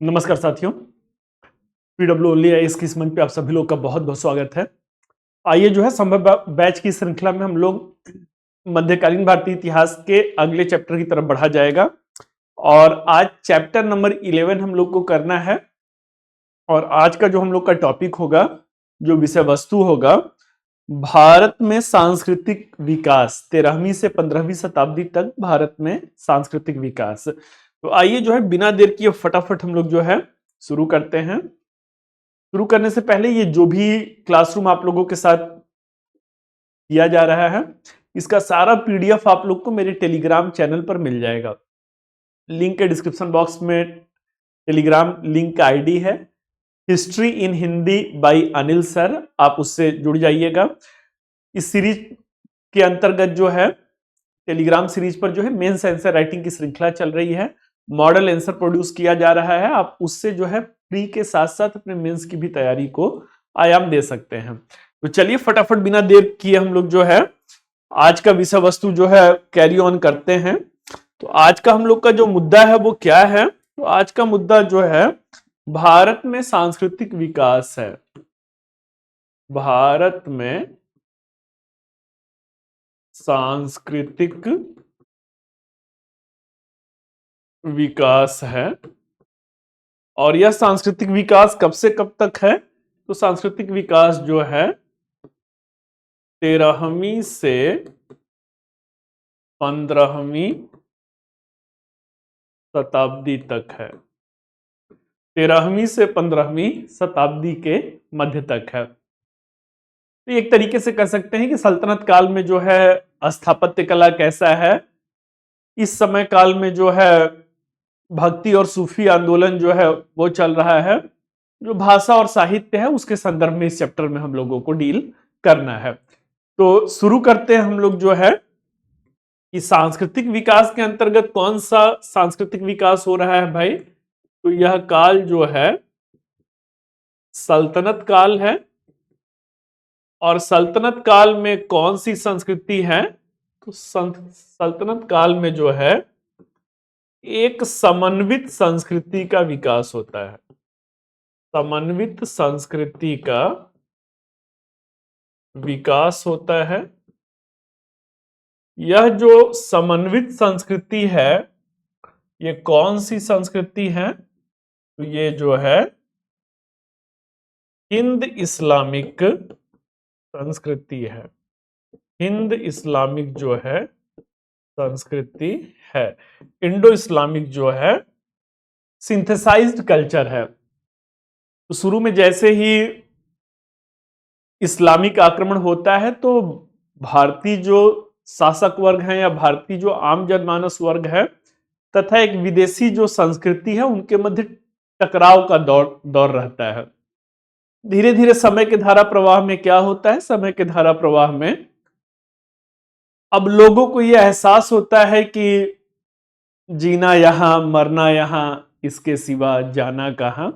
नमस्कार साथियों। PW only I की इस मंच पे आप सभी लोग का बहुत बहुत स्वागत है। आइए जो है संभव बैच की श्रृंखला में हम लोग मध्यकालीन भारतीय इतिहास के अगले चैप्टर की तरफ बढ़ा जाएगा और आज चैप्टर नंबर 11 हम लोग को करना है। और आज का जो हम लोग का टॉपिक होगा, जो विषय वस्तु होगा, भारत में सांस्कृतिक विकास 13वीं से 15वीं शताब्दी तक भारत में सांस्कृतिक विकास। तो आइए जो है बिना देर किए फटाफट हम लोग जो है शुरू करते हैं। शुरू करने से पहले ये जो भी क्लासरूम आप लोगों के साथ किया जा रहा है, इसका सारा पीडीएफ आप लोग को मेरे टेलीग्राम चैनल पर मिल जाएगा। लिंक के डिस्क्रिप्शन बॉक्स में टेलीग्राम लिंक का आईडी है, history in Hindi by Anil sir, आप उससे जुड़ जाइएगा। इस सीरीज के अंतर्गत जो है टेलीग्राम सीरीज पर जो है मेंस आंसर राइटिंग की श्रृंखला चल रही है, मॉडल आंसर प्रोड्यूस किया जा रहा है। आप उससे जो है प्री के साथ साथ अपने मेंस की भी तैयारी को आयाम दे सकते हैं। तो चलिए फटाफट बिना देर किए हम लोग जो है आज का विषय वस्तु जो है कैरी ऑन करते हैं। तो आज का हम लोग का जो मुद्दा है वो क्या है? तो आज का मुद्दा जो है भारत में सांस्कृतिक विकास है। भारत में सांस्कृतिक विकास है। और यह सांस्कृतिक विकास कब से कब तक है? तो सांस्कृतिक विकास जो है 13वीं से 15वीं शताब्दी तक है। 13वीं से 15वीं शताब्दी के मध्य तक है। तो एक तरीके से कह सकते हैं कि सल्तनत काल में जो है स्थापत्य कला कैसा है, इस समय काल में जो है भक्ति और सूफी आंदोलन जो है वो चल रहा है, जो भाषा और साहित्य है उसके संदर्भ में इस चैप्टर में हम लोगों को डील करना है। तो शुरू करते हैं हम लोग जो है कि सांस्कृतिक विकास के अंतर्गत कौन सा सांस्कृतिक विकास हो रहा है भाई? तो यह काल जो है सल्तनत काल है। और सल्तनत काल में कौन सी संस्कृति है? तो सल्तनत काल में जो है एक समन्वित संस्कृति का विकास होता है। समन्वित संस्कृति का विकास होता है। यह जो समन्वित संस्कृति है, ये कौन सी संस्कृति है? तो ये जो है हिंद इस्लामिक संस्कृति है। हिंद इस्लामिक जो है संस्कृति है। इंडो इस्लामिक जो है सिंथेसाइज्ड कल्चर है। तो शुरू में जैसे ही इस्लामिक आक्रमण होता है तो भारतीय जो शासक वर्ग है या भारतीय जो आम जनमानस वर्ग है तथा एक विदेशी जो संस्कृति है उनके मध्य टकराव का दौर रहता है। धीरे धीरे समय के धारा प्रवाह में क्या होता है? समय के धारा प्रवाह में अब लोगों को यह एहसास होता है कि जीना यहां, मरना यहां, इसके सिवा जाना कहां।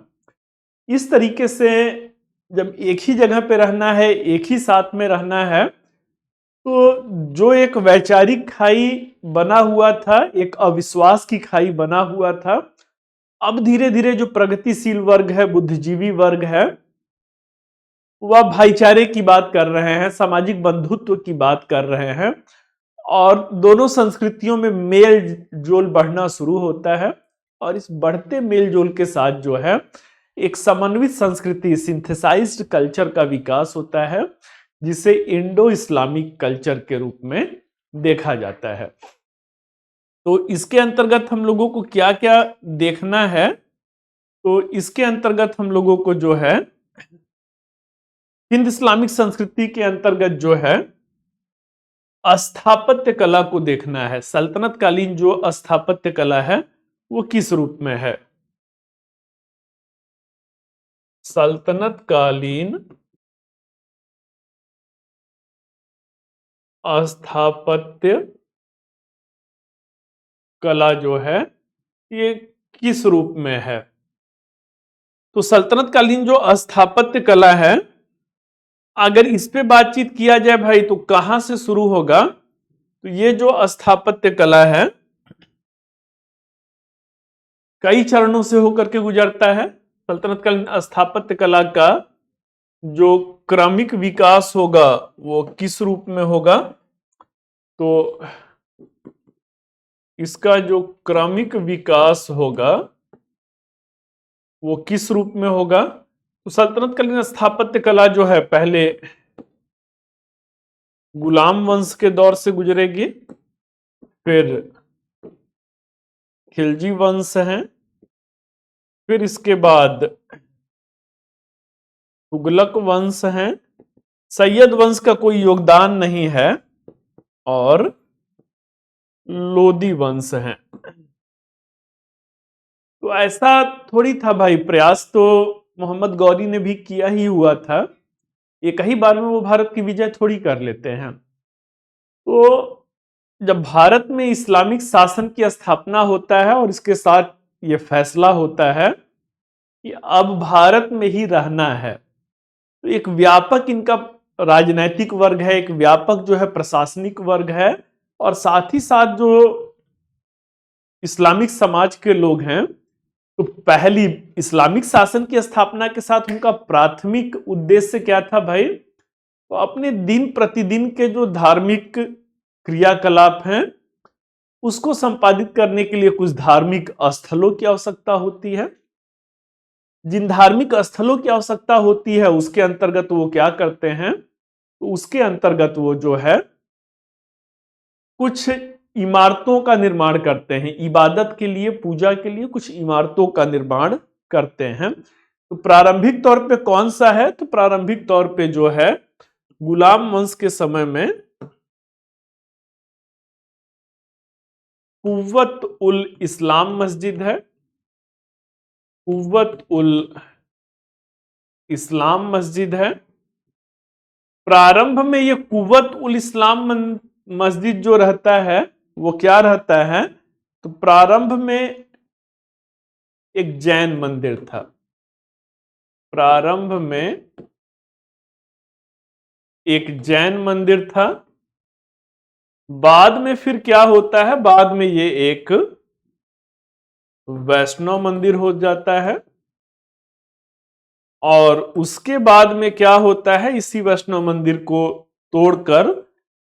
इस तरीके से जब एक ही जगह पे रहना है, एक ही साथ में रहना है, तो जो एक वैचारिक खाई बना हुआ था, एक अविश्वास की खाई बना हुआ था, अब धीरे धीरे जो प्रगतिशील वर्ग है, बुद्धिजीवी वर्ग है, वह भाईचारे की बात कर रहे हैं, सामाजिक बंधुत्व की बात कर रहे हैं और दोनों संस्कृतियों में मेल जोल बढ़ना शुरू होता है। और इस बढ़ते मेल जोल के साथ जो है एक समन्वित संस्कृति, सिंथेसाइज्ड कल्चर का विकास होता है, जिसे इंडो इस्लामिक कल्चर के रूप में देखा जाता है। तो इसके अंतर्गत हम लोगों को क्या क्या देखना है? तो इसके अंतर्गत हम लोगों को जो है हिंद इस्लामिक संस्कृति के अंतर्गत जो है स्थापत्य कला को देखना है। सल्तनत कालीन जो स्थापत्य कला है वो किस रूप में है? सल्तनत कालीन स्थापत्य कला जो है ये किस रूप में है? तो सल्तनत कालीन जो स्थापत्य कला है, अगर इस पे बातचीत किया जाए भाई तो कहां से शुरू होगा? तो ये जो स्थापत्य कला है कई चरणों से होकर के गुजरता है। सल्तनत कालीन स्थापत्य कला का जो क्रमिक विकास होगा वो किस रूप में होगा? तो इसका जो क्रमिक विकास होगा वो किस रूप में होगा? तो सल्तनत कालीन स्थापत्य कला जो है पहले गुलाम वंश के दौर से गुजरेगी, फिर खिलजी वंश है, फिर इसके बाद तुगलक वंश है, सैयद वंश का कोई योगदान नहीं है, और लोदी वंश है। तो ऐसा थोड़ी था भाई, प्रयास तो मोहम्मद गौरी ने भी किया ही हुआ था। एक ही बार में वो भारत की विजय थोड़ी कर लेते हैं। तो जब भारत में इस्लामिक शासन की स्थापना होता है और इसके साथ ये फैसला होता है कि अब भारत में ही रहना है, तो एक व्यापक इनका राजनैतिक वर्ग है, एक व्यापक जो है प्रशासनिक वर्ग है, और साथ ही साथ जो इस्लामिक समाज के लोग हैं, तो पहली इस्लामिक शासन की स्थापना के साथ उनका प्राथमिक उद्देश्य क्या था भाई? तो अपने दिन प्रतिदिन के जो धार्मिक क्रियाकलाप हैं उसको संपादित करने के लिए कुछ धार्मिक स्थलों की आवश्यकता होती है। जिन धार्मिक स्थलों की आवश्यकता होती है उसके अंतर्गत वो क्या करते हैं? तो उसके अंतर्गत वो जो है कुछ इमारतों का निर्माण करते हैं, इबादत के लिए, पूजा के लिए कुछ इमारतों का निर्माण करते हैं। तो प्रारंभिक तौर पे कौन सा है? तो प्रारंभिक तौर पे जो है गुलाम वंश के समय में कुव्वत उल इस्लाम मस्जिद है। कुव्वत उल इस्लाम मस्जिद है। प्रारंभ में ये कुव्वत उल इस्लाम मस्जिद जो रहता है वो क्या रहता है? तो प्रारंभ में एक जैन मंदिर था। प्रारंभ में एक जैन मंदिर था। बाद में फिर क्या होता है? बाद में ये एक वैष्णव मंदिर हो जाता है, और उसके बाद में क्या होता है? इसी वैष्णव मंदिर को तोड़कर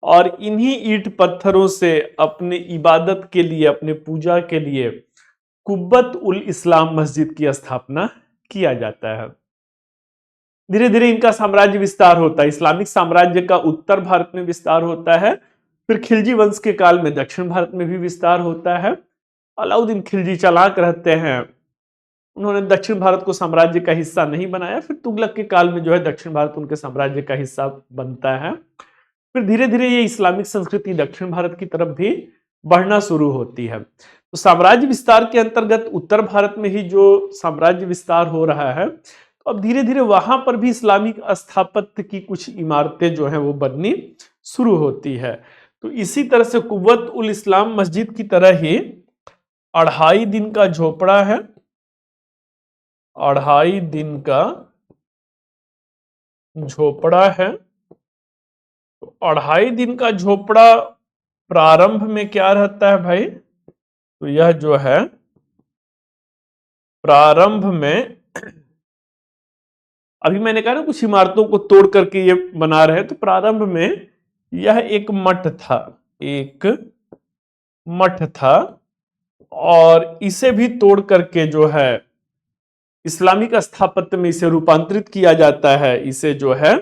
और इन्हीं ईंट पत्थरों से अपने इबादत के लिए, अपने पूजा के लिए कुब्बत उल इस्लाम मस्जिद की स्थापना किया जाता है। धीरे धीरे इनका साम्राज्य विस्तार होता है। इस्लामिक साम्राज्य का उत्तर भारत में विस्तार होता है, फिर खिलजी वंश के काल में दक्षिण भारत में भी विस्तार होता है। अलाउद्दीन खिलजी चालाक रहते हैं, उन्होंने दक्षिण भारत को साम्राज्य का हिस्सा नहीं बनाया। फिर तुगलक के काल में जो है दक्षिण भारत उनके साम्राज्य का हिस्सा बनता है। फिर धीरे धीरे ये इस्लामिक संस्कृति दक्षिण भारत की तरफ भी बढ़ना शुरू होती है। तो साम्राज्य विस्तार के अंतर्गत उत्तर भारत में ही जो साम्राज्य विस्तार हो रहा है, तो अब धीरे धीरे वहां पर भी इस्लामिक स्थापत्य की कुछ इमारतें जो है वो बननी शुरू होती है। तो इसी तरह से कुव्वत उल इस्लाम मस्जिद की तरह ही 2.5 दिन का झोपड़ा है। 2.5 दिन का झोपड़ा है। तो 2.5 दिन का झोपड़ा प्रारंभ में क्या रहता है भाई? तो यह जो है प्रारंभ में, अभी मैंने कहा ना कुछ इमारतों को तोड़ करके ये बना रहे हैं, तो प्रारंभ में यह एक मठ था, एक मठ था, और इसे भी तोड़ करके जो है इस्लामिक स्थापत्य में इसे रूपांतरित किया जाता है, इसे जो है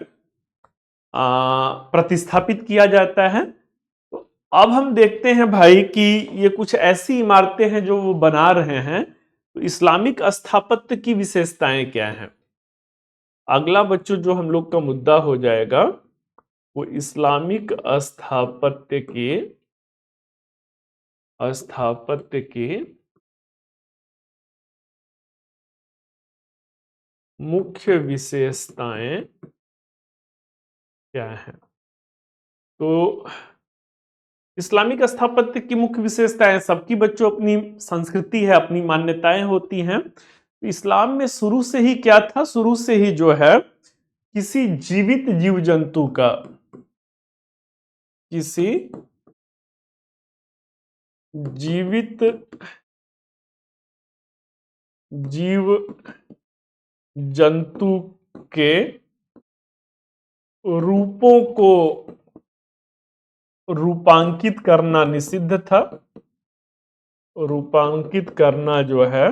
प्रतिस्थापित किया जाता है। तो अब हम देखते हैं भाई कि ये कुछ ऐसी इमारतें हैं जो वो बना रहे हैं। तो इस्लामिक स्थापत्य की विशेषताएं क्या हैं? अगला बच्चों जो हम लोग का मुद्दा हो जाएगा वो इस्लामिक स्थापत्य की मुख्य विशेषताएं क्या है? तो इस्लामिक स्थापत्य की मुख्य विशेषताएं, सबकी बच्चों अपनी संस्कृति है, अपनी मान्यताएं होती हैं। तो इस्लाम में शुरू से ही क्या था? शुरू से ही जो है किसी जीवित जीव जंतु का, किसी जीवित जीव जंतु के रूपों को रूपांकित करना निषिद्ध था। रूपांकित करना जो है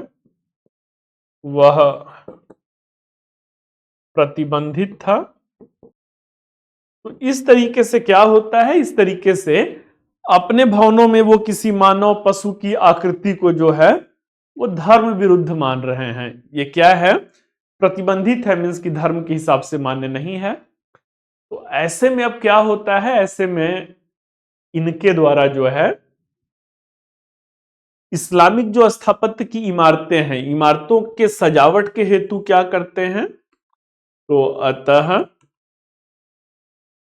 वह प्रतिबंधित था। तो इस तरीके से क्या होता है, इस तरीके से अपने भावनों में वो किसी मानव पशु की आकृति को जो है वो धर्म विरुद्ध मान रहे हैं। ये क्या है, प्रतिबंधित है, मीन्स कि धर्म के हिसाब से मान्य नहीं है। तो ऐसे में अब क्या होता है, ऐसे में इनके द्वारा जो है इस्लामिक जो स्थापत्य की इमारतें हैं, इमारतों के सजावट के हेतु क्या करते हैं, तो अतः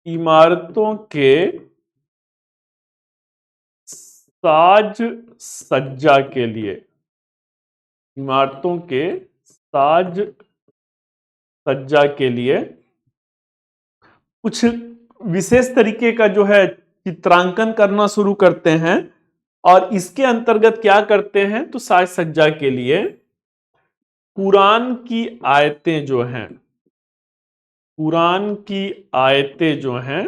इमारतों के साज सज्जा के लिए, इमारतों के साज सज्जा के लिए कुछ विशेष तरीके का जो है चित्रांकन करना शुरू करते हैं। और इसके अंतर्गत क्या करते हैं, तो साज सज्जा के लिए कुरान की आयतें जो हैं, कुरान की आयतें जो हैं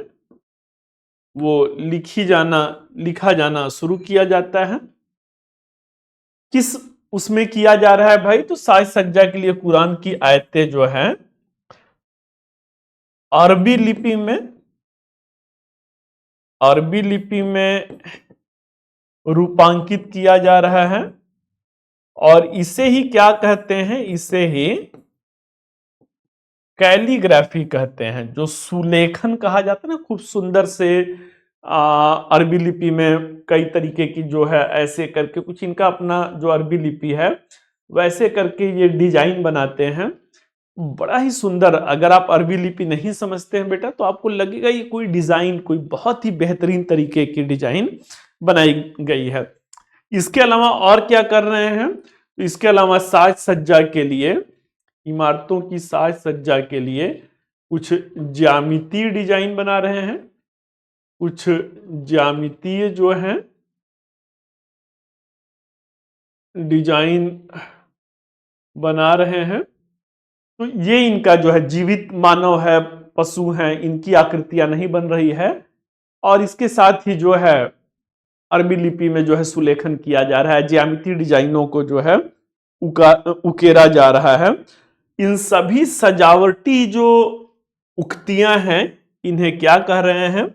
वो लिखा जाना शुरू किया जाता है। किस उसमें किया जा रहा है भाई, तो साज सज्जा के लिए कुरान की आयतें जो हैं अरबी लिपि में, अरबी लिपि में रूपांकित किया जा रहा है। और इसे ही क्या कहते हैं, इसे ही कैलीग्राफी कहते हैं, जो सुलेखन कहा जाता है ना, खूब सुंदर से अरबी लिपि में कई तरीके की जो है ऐसे करके कुछ इनका अपना जो अरबी लिपि है वैसे करके ये डिजाइन बनाते हैं, बड़ा ही सुंदर। अगर आप अरबी लिपि नहीं समझते हैं बेटा तो आपको लगेगा ये कोई डिजाइन, कोई बहुत ही बेहतरीन तरीके की डिजाइन बनाई गई है। इसके अलावा और क्या कर रहे हैं, तो इसके अलावा साज सज्जा के लिए, इमारतों की साज सज्जा के लिए कुछ ज्यामितीय डिजाइन बना रहे हैं, कुछ ज्यामितीय जो है डिजाइन बना रहे हैं। तो ये इनका जो है जीवित मानव है, पशु हैं, इनकी आकृतियां नहीं बन रही है। और इसके साथ ही जो है अरबी लिपि में जो है सुलेखन किया जा रहा है, ज्यामितीय डिजाइनों को जो है उकेरा जा रहा है। इन सभी सजावटी जो उक्तियां हैं इन्हें क्या कह रहे हैं,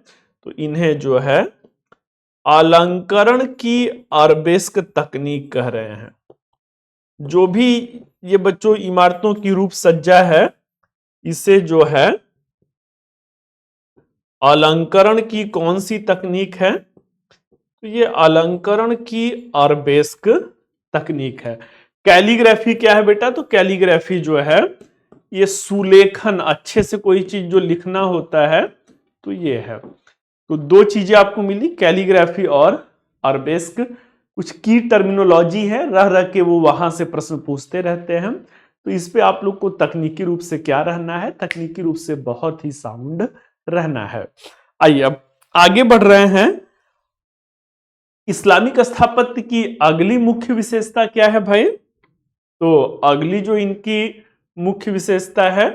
तो इन्हें जो है अलंकरण की अरबेस्क तकनीक कह रहे हैं। जो भी ये बच्चों इमारतों की रूप सज्जा है इसे जो है अलंकरण की कौन सी तकनीक है, तो ये अलंकरण की अरबेस्क तकनीक है। कैलीग्राफी क्या है बेटा, तो कैलीग्राफी जो है ये सुलेखन, अच्छे से कोई चीज जो लिखना होता है तो ये है। तो दो चीजें आपको मिली, कैलीग्राफी और अरबेस्क। कुछ की टर्मिनोलॉजी है, रह रह के वो वहां से प्रश्न पूछते रहते हैं, तो इस पे आप लोग को तकनीकी रूप से क्या रहना है, तकनीकी रूप से बहुत ही साउंड रहना है। आइए अब आगे बढ़ रहे हैं। इस्लामिक स्थापत्य की अगली मुख्य विशेषता क्या है भाई, तो अगली जो इनकी मुख्य विशेषता है,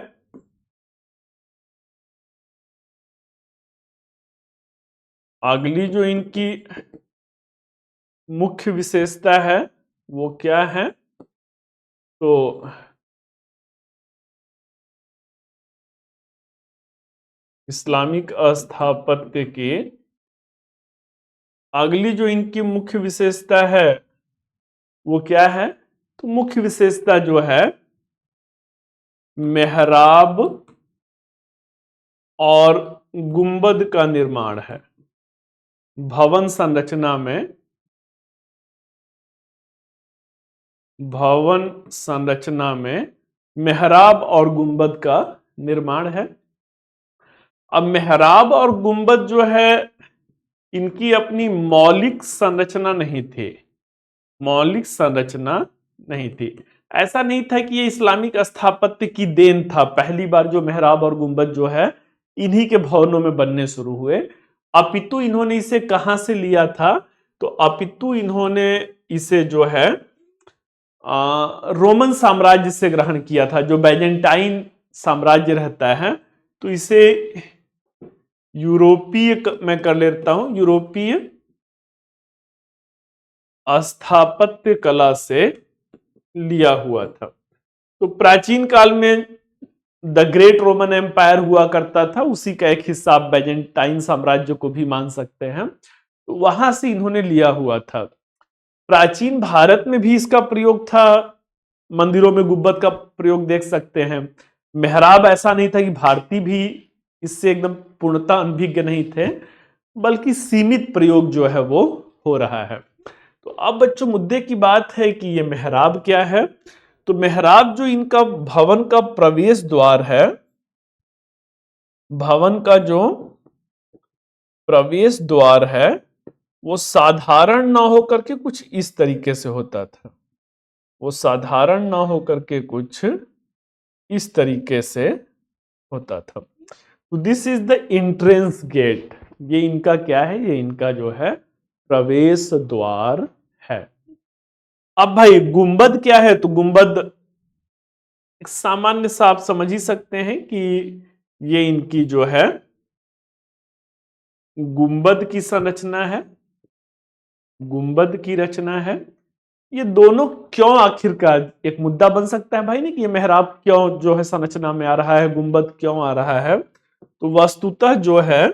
अगली जो इनकी मुख्य विशेषता है वो क्या है, तो इस्लामिक स्थापत्य की अगली जो इनकी मुख्य विशेषता है वो क्या है, तो मुख्य विशेषता जो है मेहराब और गुंबद का निर्माण है। भवन संरचना में, भवन संरचना में मेहराब और गुंबद का निर्माण है। अब मेहराब और गुंबद जो है इनकी अपनी मौलिक संरचना नहीं थी, मौलिक संरचना नहीं थी। ऐसा नहीं था कि ये इस्लामिक स्थापत्य की देन था, पहली बार जो मेहराब और गुंबद जो है इन्हीं के भवनों में बनने शुरू हुए। अपितु इन्होंने इसे कहां से लिया था, तो अपितु इन्होंने इसे जो है रोमन साम्राज्य से ग्रहण किया था। जो बैजेंटाइन साम्राज्य रहता है तो इसे यूरोपीय मैं कर लेता हूं, यूरोपीय स्थापत्य कला से लिया हुआ था। तो प्राचीन काल में द ग्रेट रोमन एम्पायर हुआ करता था, उसी का एक हिस्सा आप बैजेंटाइन साम्राज्य को भी मान सकते हैं। तो वहां से इन्होंने लिया हुआ था। प्राचीन भारत में भी इसका प्रयोग था, मंदिरों में गुब्बद का प्रयोग देख सकते हैं। मेहराब ऐसा नहीं था कि भारतीय भी इससे एकदम पूर्णतः अनभिज्ञ नहीं थे, बल्कि सीमित प्रयोग जो है वो हो रहा है। तो अब बच्चों मुद्दे की बात है कि ये मेहराब क्या है। तो मेहराब जो इनका भवन का प्रवेश द्वार है, भवन का जो प्रवेश द्वार है वो साधारण ना होकर के कुछ इस तरीके से होता था। वो साधारण ना होकर के कुछ इस तरीके से होता था। तो this is the entrance gate. ये इनका क्या है, ये इनका जो है प्रवेश द्वार है। अब भाई गुंबद क्या है, तो गुंबद एक सामान्य सा आप समझ ही सकते हैं कि ये इनकी जो है गुंबद की संरचना है, गुंबद की रचना है। ये दोनों क्यों आखिरकार एक मुद्दा बन सकता है भाई ने कि ये मेहराब क्यों जो है संरचना में आ रहा है, गुंबद क्यों आ रहा है। तो वस्तुतः जो है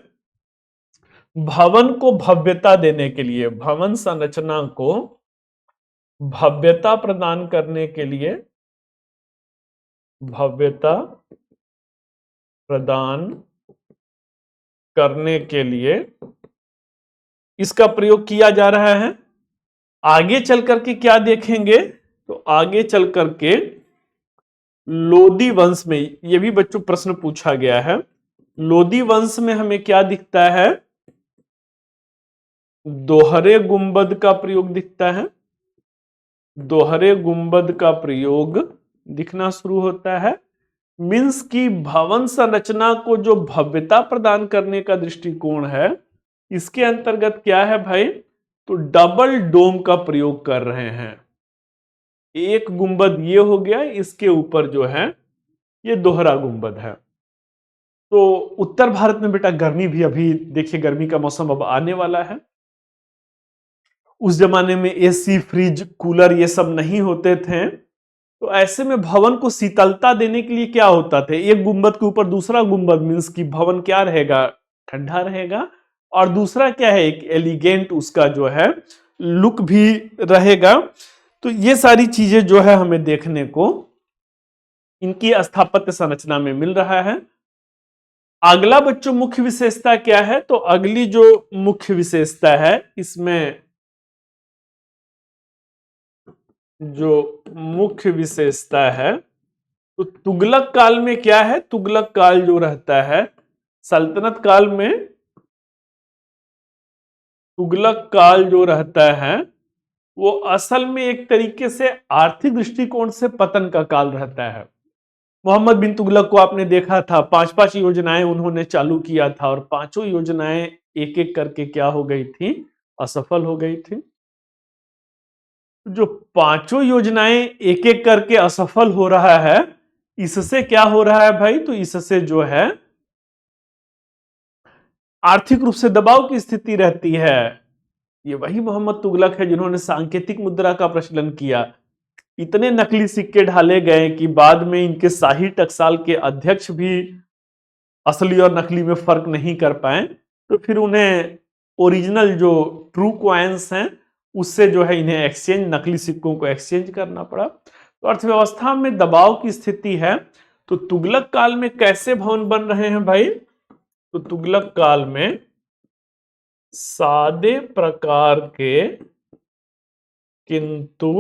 भवन को भव्यता देने के लिए, भवन संरचना को भव्यता प्रदान करने के लिए, भव्यता प्रदान करने के लिए इसका प्रयोग किया जा रहा है। आगे चल करके क्या देखेंगे, तो आगे चल करके लोदी वंश में, यह भी बच्चों प्रश्न पूछा गया है, लोदी वंश में हमें क्या दिखता है, दोहरे गुंबद का प्रयोग दिखता है। दोहरे गुंबद का प्रयोग दिखना शुरू होता है। मीन्स की भवन संरचना को जो भव्यता प्रदान करने का दृष्टिकोण है, इसके अंतर्गत क्या है भाई, तो डबल डोम का प्रयोग कर रहे हैं। एक गुंबद ये हो गया, इसके ऊपर जो है ये दोहरा गुंबद है। तो उत्तर भारत में बेटा गर्मी भी, अभी देखिए गर्मी का मौसम अब आने वाला है। उस जमाने में एसी, फ्रिज, कूलर ये सब नहीं होते थे। तो ऐसे में भवन को शीतलता देने के लिए क्या होता था, एक गुंबद के ऊपर दूसरा गुंबद, मीन्स की भवन क्या रहेगा, ठंडा रहेगा। और दूसरा क्या है, एक एलिगेंट उसका जो है लुक भी रहेगा। तो ये सारी चीजें जो है हमें देखने को इनकी स्थापत्य संरचना में मिल रहा है। अगला बच्चों मुख्य विशेषता क्या है, तो अगली जो मुख्य विशेषता है इसमें जो मुख्य विशेषता है, तो तुगलक काल में क्या है, तुगलक काल जो रहता है, सल्तनत काल में तुगलक काल जो रहता है वो असल में एक तरीके से आर्थिक दृष्टिकोण से पतन का काल रहता है। मोहम्मद बिन तुगलक को आपने देखा था, 5-5 योजनाएं उन्होंने चालू किया था और पांचों योजनाएं एक एक करके क्या हो गई थी, असफल हो गई थी। जो पांचों योजनाएं एक एक करके असफल हो रहा है, इससे क्या हो रहा है भाई, तो इससे जो है आर्थिक रूप से दबाव की स्थिति रहती है। ये वही मोहम्मद तुगलक है जिन्होंने सांकेतिक मुद्रा का प्रचलन किया। इतने नकली सिक्के ढाले गए कि बाद में इनके शाही टकसाल के अध्यक्ष भी असली और नकली में फर्क नहीं कर पाए। तो फिर उन्हें ओरिजिनल जो ट्रू कॉइन्स हैं उससे जो है इन्हें एक्सचेंज, नकली सिक्कों को एक्सचेंज करना पड़ा। तो अर्थव्यवस्था में दबाव की स्थिति है। तो तुगलक काल में कैसे भवन बन रहे हैं भाई, तो तुगलक काल में सादे प्रकार के किंतु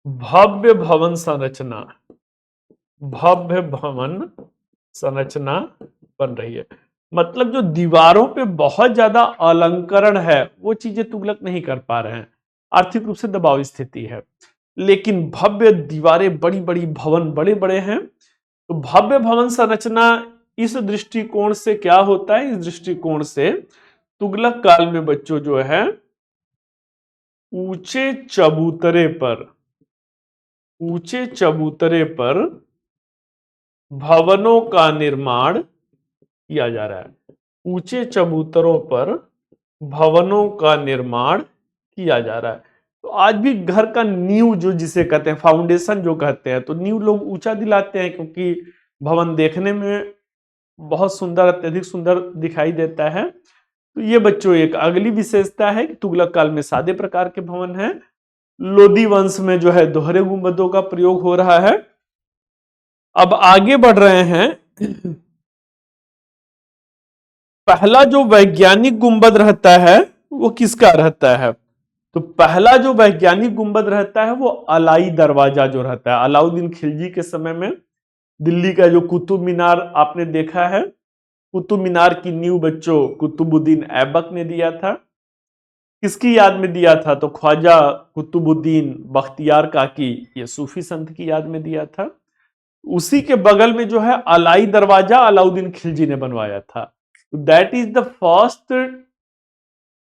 भव्य भवन संरचना, भव्य भवन संरचना बन रही है। मतलब जो दीवारों पे बहुत ज्यादा अलंकरण है वो चीजें तुगलक नहीं कर पा रहे हैं, आर्थिक रूप से दबाव स्थिति है। लेकिन भव्य दीवारें, बड़ी बड़ी भवन बड़े बड़े हैं। तो भव्य भवन संरचना इस दृष्टिकोण से क्या होता है, इस दृष्टिकोण से तुगलक काल में बच्चों जो है ऊंचे चबूतरे पर, ऊंचे चबूतरे पर भवनों का निर्माण किया जा रहा है। ऊंचे चबूतरों पर भवनों का निर्माण किया जा रहा है। तो आज भी घर का नींव जो जिसे कहते हैं, फाउंडेशन जो कहते हैं, तो नींव लोग ऊंचा दिलाते हैं क्योंकि भवन देखने में बहुत सुंदर, अत्यधिक सुंदर दिखाई देता है। तो ये बच्चों एक अगली विशेषता है कि तुगलक काल में सादे प्रकार के भवन हैं। लोदी वंश में जो है दोहरे गुंबदों का प्रयोग हो रहा है। अब आगे बढ़ रहे हैं। पहला जो वैज्ञानिक गुंबद रहता है वो किसका रहता है? तो पहला जो वैज्ञानिक गुंबद रहता है वो अलाई दरवाजा जो रहता है। अलाउद्दीन खिलजी के समय में दिल्ली का जो कुतुब मीनार आपने देखा है, कुतुब मीनार की नींव बच्चों कुतुबुद्दीन ऐबक ने दिया था। किसकी याद में दिया था? तो ख्वाजा कुतुबुद्दीन बख्तियार काकी, ये सूफी संत की याद में दिया था। उसी के बगल में जो है अलाई दरवाजा अलाउद्दीन खिलजी ने बनवाया था। That is the first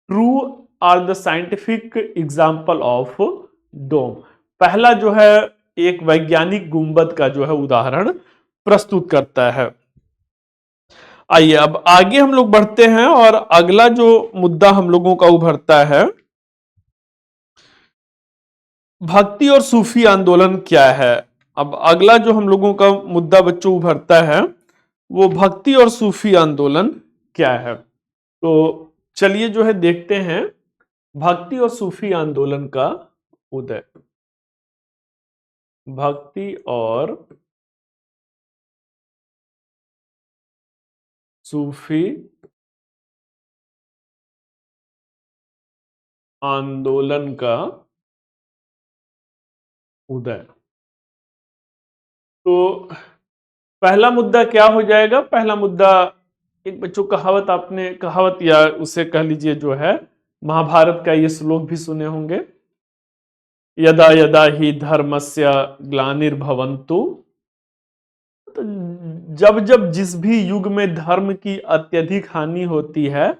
true or the scientific example of dome. पहला जो है एक वैज्ञानिक गुंबद का जो है उदाहरण प्रस्तुत करता है। आइए अब आगे हम लोग बढ़ते हैं और अगला जो मुद्दा हम लोगों का उभरता है, भक्ति और सूफी आंदोलन क्या है। अब अगला जो हम लोगों का मुद्दा बच्चों उभरता है वो भक्ति और सूफी आंदोलन क्या है। तो चलिए जो है देखते हैं भक्ति और सूफी आंदोलन का उदय। भक्ति और सूफी आंदोलन का उदय। तो पहला मुद्दा क्या हो जाएगा? पहला मुद्दा एक बच्चों कहावत, आपने कहावत या उसे कह लीजिए जो है महाभारत का ये श्लोक भी सुने होंगे, यदा यदा ही धर्मस्य ग्लानिर्भवन्तु। तो जब जब जिस भी युग में धर्म की अत्यधिक हानि होती है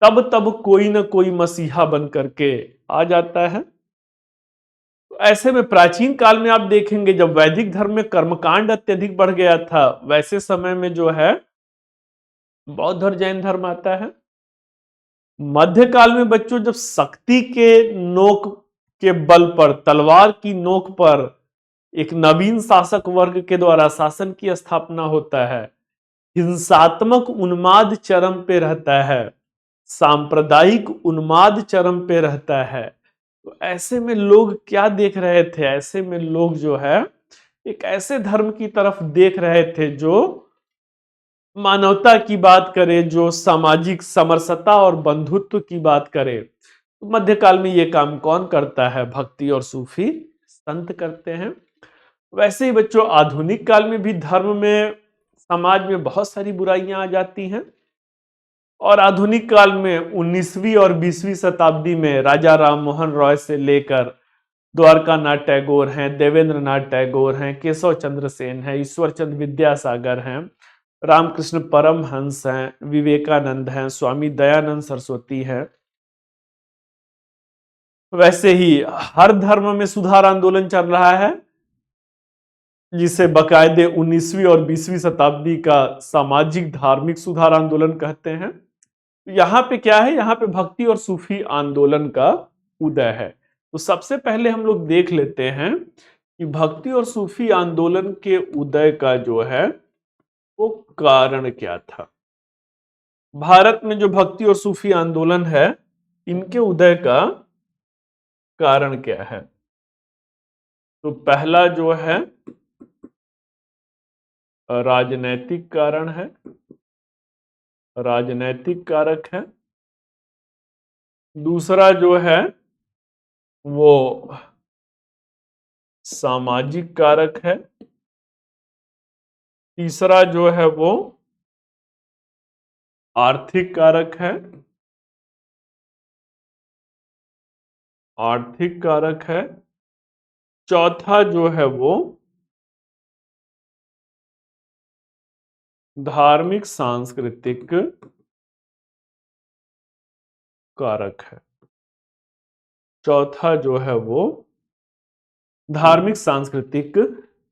तब तब कोई ना कोई मसीहा बन करके आ जाता है। तो ऐसे में प्राचीन काल में आप देखेंगे जब वैदिक धर्म में कर्मकांड अत्यधिक बढ़ गया था, वैसे समय में जो है बौद्ध और जैन धर्म आता है। मध्यकाल में बच्चों जब शक्ति के नोक के बल पर, तलवार की नोक पर एक नवीन शासक वर्ग के द्वारा शासन की स्थापना होता है, हिंसात्मक उन्माद चरम पे रहता है, सांप्रदायिक उन्माद चरम पे रहता है। तो ऐसे में लोग क्या देख रहे थे? ऐसे में लोग जो है एक ऐसे धर्म की तरफ देख रहे थे जो मानवता की बात करे, जो सामाजिक समरसता और बंधुत्व की बात करे। तो मध्यकाल में ये काम कौन करता है? भक्ति और सूफी संत करते हैं। वैसे ही बच्चों आधुनिक काल में भी धर्म में, समाज में बहुत सारी बुराइयां आ जाती हैं और आधुनिक काल में 19वीं और 20वीं शताब्दी में राजा राम मोहन रॉय से लेकर द्वारका नाथ टैगोर हैं, देवेंद्र नाथ टैगोर हैं, केशव चंद्र सेन हैं, ईश्वर चंद्र विद्यासागर हैं, रामकृष्ण परमहंस हैं, विवेकानंद हैं, स्वामी दयानंद सरस्वती हैं। वैसे ही हर धर्म में सुधार आंदोलन चल रहा है जिसे बाकायदे 19वीं और 20वीं शताब्दी का सामाजिक धार्मिक सुधार आंदोलन कहते हैं। यहां पे क्या है? यहां पे भक्ति और सूफी आंदोलन का उदय है। तो सबसे पहले हम लोग देख लेते हैं कि भक्ति और सूफी आंदोलन के उदय का जो है वो कारण क्या था। भारत में जो भक्ति और सूफी आंदोलन है, इनके उदय का कारण क्या है? तो पहला जो है राजनैतिक कारण है, राजनैतिक कारक है। दूसरा जो है वो सामाजिक कारक है। तीसरा जो है वो आर्थिक कारक है, आर्थिक कारक है। चौथा जो है वो धार्मिक सांस्कृतिक कारक है। चौथा जो है वो धार्मिक सांस्कृतिक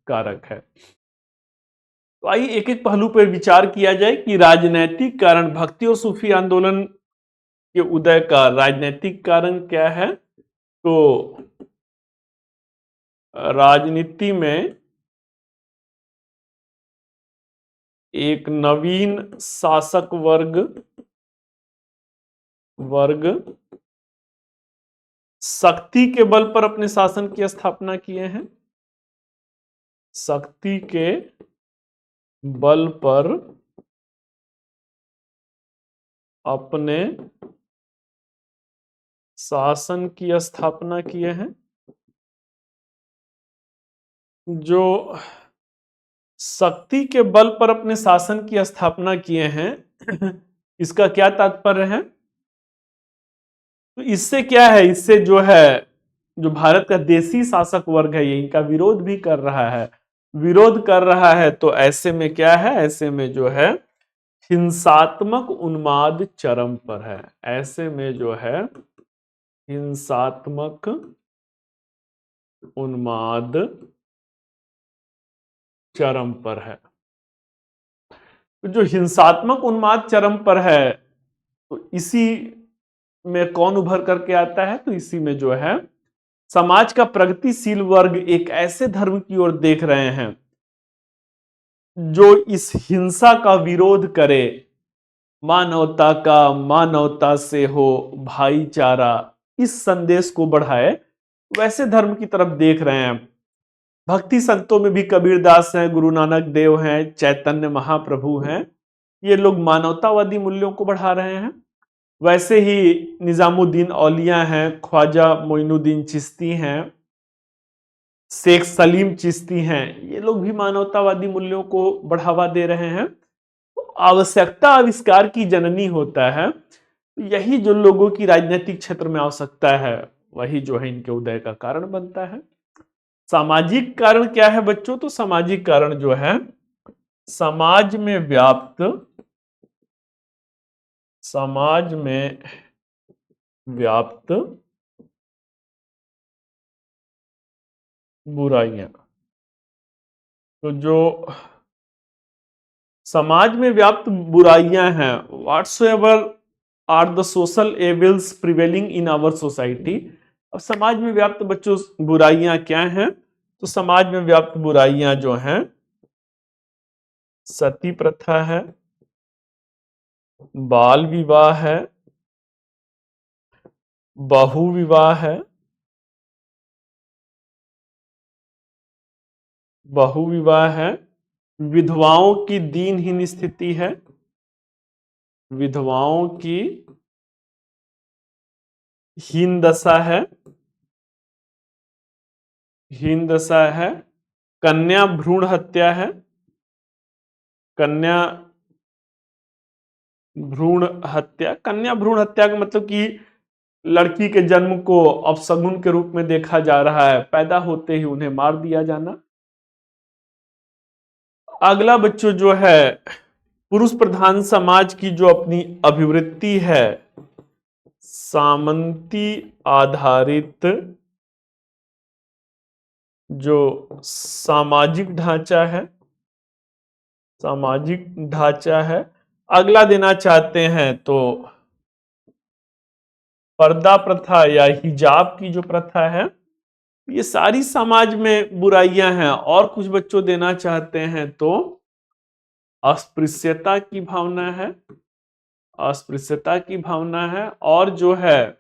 कारक है। तो आइए एक एक पहलू पर विचार किया जाए कि राजनैतिक कारण, भक्ति और सूफी आंदोलन के उदय का राजनैतिक कारण क्या है। तो राजनीति में एक नवीन शासक वर्ग शक्ति के बल पर अपने शासन की स्थापना किए हैं। शक्ति के बल पर अपने शासन की स्थापना किए हैं। जो शक्ति के बल पर अपने शासन की स्थापना किए हैं इसका क्या तात्पर्य है। तो इससे क्या है, इससे जो है जो भारत का देसी शासक वर्ग है ये इनका विरोध भी कर रहा है। विरोध कर रहा है तो ऐसे में क्या है, ऐसे में जो है हिंसात्मक उन्माद चरम पर है। ऐसे में जो है हिंसात्मक उन्माद चरम पर है। तो जो हिंसात्मक उन्माद चरम पर है तो इसी में कौन उभर करके आता है, तो इसी में जो है समाज का प्रगतिशील वर्ग एक ऐसे धर्म की ओर देख रहे हैं जो इस हिंसा का विरोध करे, मानवता से हो भाईचारा, इस संदेश को बढ़ाए, वैसे धर्म की तरफ देख रहे हैं। भक्ति संतों में भी कबीरदास हैं, गुरु नानक देव हैं, चैतन्य महाप्रभु हैं। ये लोग मानवतावादी मूल्यों को बढ़ा रहे हैं। वैसे ही निजामुद्दीन औलिया हैं, ख्वाजा मोइनुद्दीन चिश्ती हैं, शेख सलीम चिश्ती हैं, ये लोग भी मानवतावादी मूल्यों को बढ़ावा दे रहे हैं। आवश्यकता आविष्कार की जननी होता है। यही जो लोगों की राजनीतिक क्षेत्र में आवश्यकता है वही जो है इनके उदय का कारण बनता है। सामाजिक कारण क्या है बच्चों, तो सामाजिक कारण जो है समाज में व्याप्त बुराइयां। तो जो समाज में व्याप्त बुराइयां हैं, whatsoever are the social evils prevailing in our society. अब समाज में व्याप्त बच्चों बुराइयां क्या हैं, तो समाज में व्याप्त बुराइयां जो हैं सती प्रथा है, बाल विवाह है, बहु विवाह है, विधवाओं की दीनहीन स्थिति है, विधवाओं की हीन दशा है, कन्या भ्रूण हत्या है, कन्या भ्रूण हत्या का मतलब कि लड़की के जन्म को अपशगुन के रूप में देखा जा रहा है, पैदा होते ही उन्हें मार दिया जाना। अगला बच्चों जो है पुरुष प्रधान समाज की जो अपनी अभिवृत्ति है, सामंती आधारित जो सामाजिक ढांचा है। अगला देना चाहते हैं तो पर्दा प्रथा या हिजाब की जो प्रथा है, ये सारी समाज में बुराइयां हैं। और कुछ बच्चों देना चाहते हैं तो अस्पृश्यता की भावना है, और जो है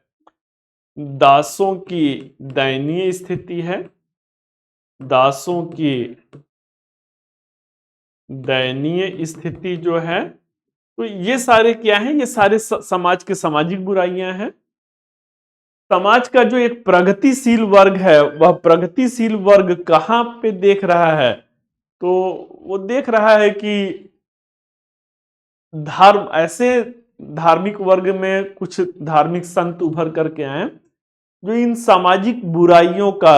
दासों की दयनीय स्थिति है, दासों की दयनीय स्थिति जो है। तो ये सारे क्या हैं, ये सारे समाज के सामाजिक बुराइयां हैं। समाज का जो एक प्रगतिशील वर्ग है, वह प्रगतिशील वर्ग कहां पे देख रहा है, तो वो देख रहा है कि ऐसे धार्मिक वर्ग में कुछ धार्मिक संत उभर करके आए जो इन सामाजिक बुराइयों का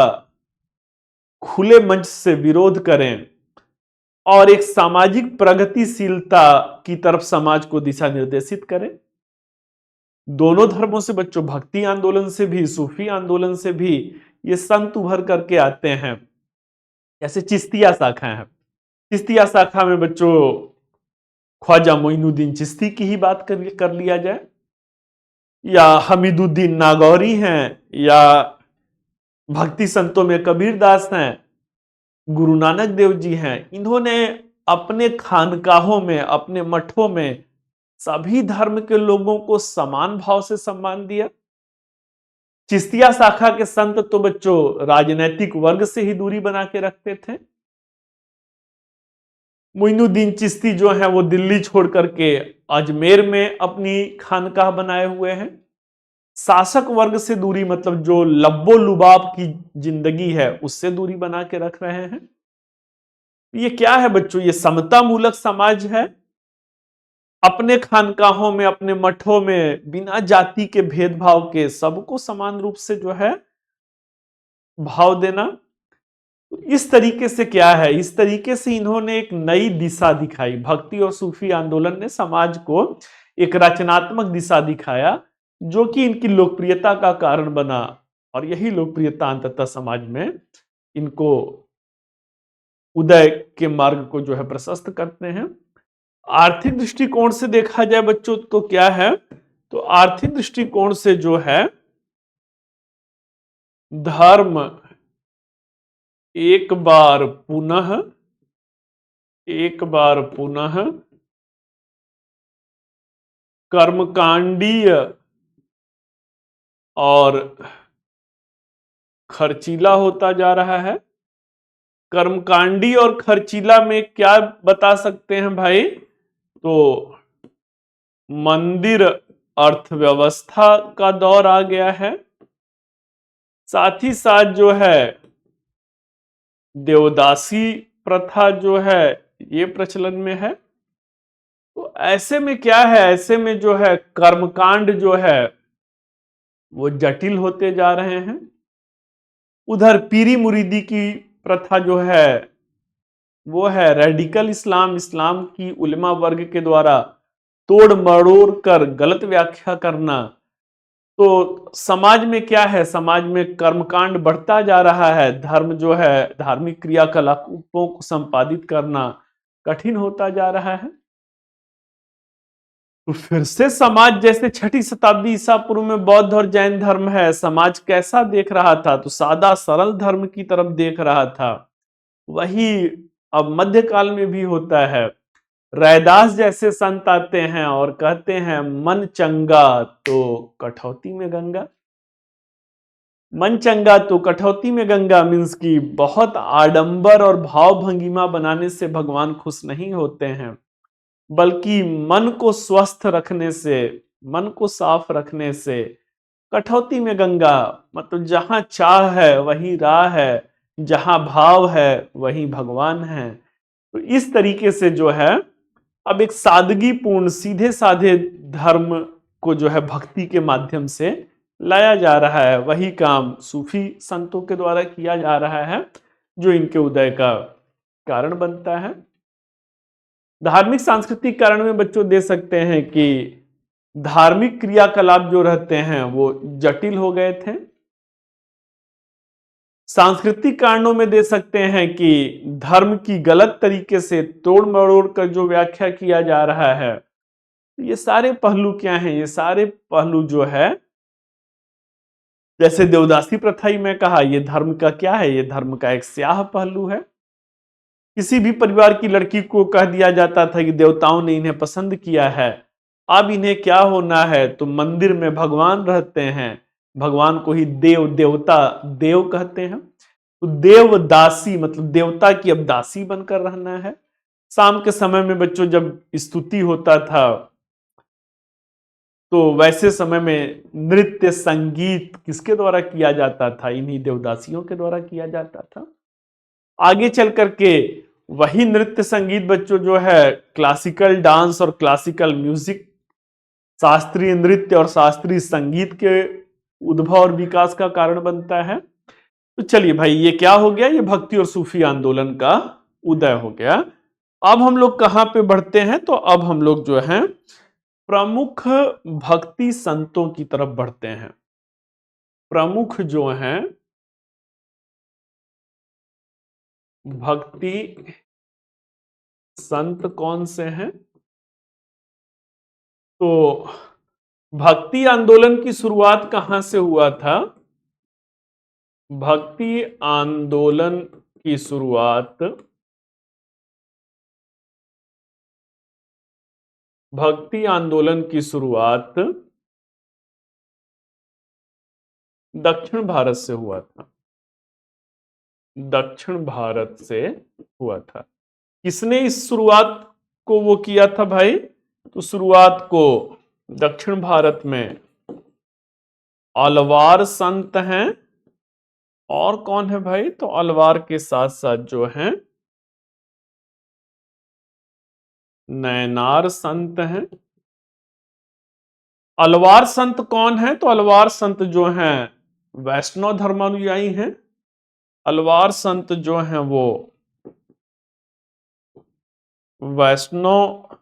खुले मंच से विरोध करें और एक सामाजिक प्रगतिशीलता की तरफ समाज को दिशा निर्देशित करें। दोनों धर्मों से बच्चों, भक्ति आंदोलन से भी, सूफी आंदोलन से भी ये संत उभर करके आते हैं। जैसे चिश्तिया शाखा है, चिश्तिया शाखा में बच्चों ख्वाजा मोइनुद्दीन चिश्ती की ही बात कर लिया जाए, या हमीदुद्दीन नागौरी हैं, या भक्ति संतों में कबीर दास हैं, गुरु नानक देव जी हैं। इन्होंने अपने खानकाहों में, अपने मठों में सभी धर्म के लोगों को समान भाव से सम्मान दिया। चिश्तिया शाखा के संत तो बच्चों राजनैतिक वर्ग से ही दूरी बना के रखते थे। मोइनुद्दीन चिश्ती जो है वो दिल्ली छोड़ करके अजमेर में अपनी खानकाह बनाए हुए हैं। शासक वर्ग से दूरी, मतलब जो लब्बो लुबाब की जिंदगी है उससे दूरी बना के रख रहे हैं। ये क्या है बच्चों? ये समता मूलक समाज है। अपने खानकाहों में, अपने मठों में बिना जाति के भेदभाव के सबको समान रूप से जो है भाव देना। इस तरीके से क्या है, इस तरीके से इन्होंने एक नई दिशा दिखाई। भक्ति और सूफी आंदोलन ने समाज को एक रचनात्मक दिशा दिखाया, जो कि इनकी लोकप्रियता का कारण बना, और यही लोकप्रियता अंततः समाज में इनको उदय के मार्ग को जो है प्रशस्त करते हैं। आर्थिक दृष्टिकोण से देखा जाए बच्चों तो क्या है, तो आर्थिक दृष्टिकोण से जो है धर्म एक बार पुनः कर्मकांडीय और खर्चीला होता जा रहा है। कर्मकांडी और खर्चीला में क्या बता सकते हैं भाई? तो मंदिर अर्थव्यवस्था का दौर आ गया है, साथ ही साथ जो है देवदासी प्रथा जो है ये प्रचलन में है। तो ऐसे में क्या है, ऐसे में जो है कर्मकांड जो है वो जटिल होते जा रहे हैं। उधर पीरी मुरीदी की प्रथा जो है वो है रेडिकल इस्लाम, इस्लाम की उलमा वर्ग के द्वारा तोड़ मरोड़ कर गलत व्याख्या करना। तो समाज में क्या है, समाज में कर्मकांड बढ़ता जा रहा है। धर्म जो है, धार्मिक क्रियाकलापों को संपादित करना कठिन होता जा रहा है। तो फिर से समाज, जैसे 6ठी शताब्दी ईसा पूर्व में बौद्ध और जैन धर्म है, समाज कैसा देख रहा था? तो सादा सरल धर्म की तरफ देख रहा था। वही अब मध्यकाल में भी होता है। रैदास जैसे संत आते हैं और कहते हैं मन चंगा तो कठौती में गंगा। मन चंगा तो कठौती में गंगा मीन्स की बहुत आडंबर और भाव भंगिमा बनाने से भगवान खुश नहीं होते हैं, बल्कि मन को स्वस्थ रखने से, मन को साफ रखने से। कठौती में गंगा मतलब जहां चाह है वही राह है, जहां भाव है वही भगवान है। तो इस तरीके से जो है अब एक सादगीपूर्ण, सीधे साधे धर्म को जो है भक्ति के माध्यम से लाया जा रहा है। वही काम सूफी संतों के द्वारा किया जा रहा है, जो इनके उदय का कारण बनता है। धार्मिक सांस्कृतिक कारण में बच्चों दे सकते हैं कि धार्मिक क्रियाकलाप जो रहते हैं वो जटिल हो गए थे। सांस्कृतिक कारणों में दे सकते हैं कि धर्म की गलत तरीके से तोड़ मरोड़ कर जो व्याख्या किया जा रहा है। ये सारे पहलू क्या हैं? ये सारे पहलू जो है, जैसे देवदासी प्रथा ही मैं कहा, ये धर्म का क्या है? ये धर्म का एक स्याह पहलू है। किसी भी परिवार की लड़की को कह दिया जाता था कि देवताओं ने इन्हें पसंद किया है, अब इन्हें क्या होना है? तो मंदिर में भगवान रहते हैं, भगवान को ही देव देवता देव कहते हैं। तो देवदासी मतलब देवता की अब दासी बनकर रहना है। शाम के समय में बच्चों जब स्तुति होता था तो वैसे समय में नृत्य संगीत किसके द्वारा किया जाता था? इन्हीं देवदासियों के द्वारा किया जाता था। आगे चल करके वही नृत्य संगीत बच्चों जो है क्लासिकल डांस और क्लासिकल म्यूजिक, शास्त्रीय नृत्य और शास्त्रीय संगीत के उद्भव और विकास का कारण बनता है। तो चलिए भाई, ये क्या हो गया? ये भक्ति और सूफी आंदोलन का उदय हो गया। अब हम लोग कहां पे बढ़ते हैं? तो अब हम लोग जो है प्रमुख भक्ति संतों की तरफ बढ़ते हैं। प्रमुख जो हैं भक्ति संत कौन से हैं? तो भक्ति आंदोलन की शुरुआत कहां से हुआ था? भक्ति आंदोलन की शुरुआत भक्ति आंदोलन की शुरुआत दक्षिण भारत से हुआ था। दक्षिण भारत से हुआ था। किसने इस शुरुआत को वो किया था भाई? तो शुरुआत को दक्षिण भारत में अलवार संत हैं। और कौन है भाई? तो अलवार के साथ साथ जो हैं नैनार संत हैं। अलवार संत कौन है? तो अलवार संत जो हैं वैष्णव धर्मानुयायी हैं। अलवार संत जो हैं वो वैष्णव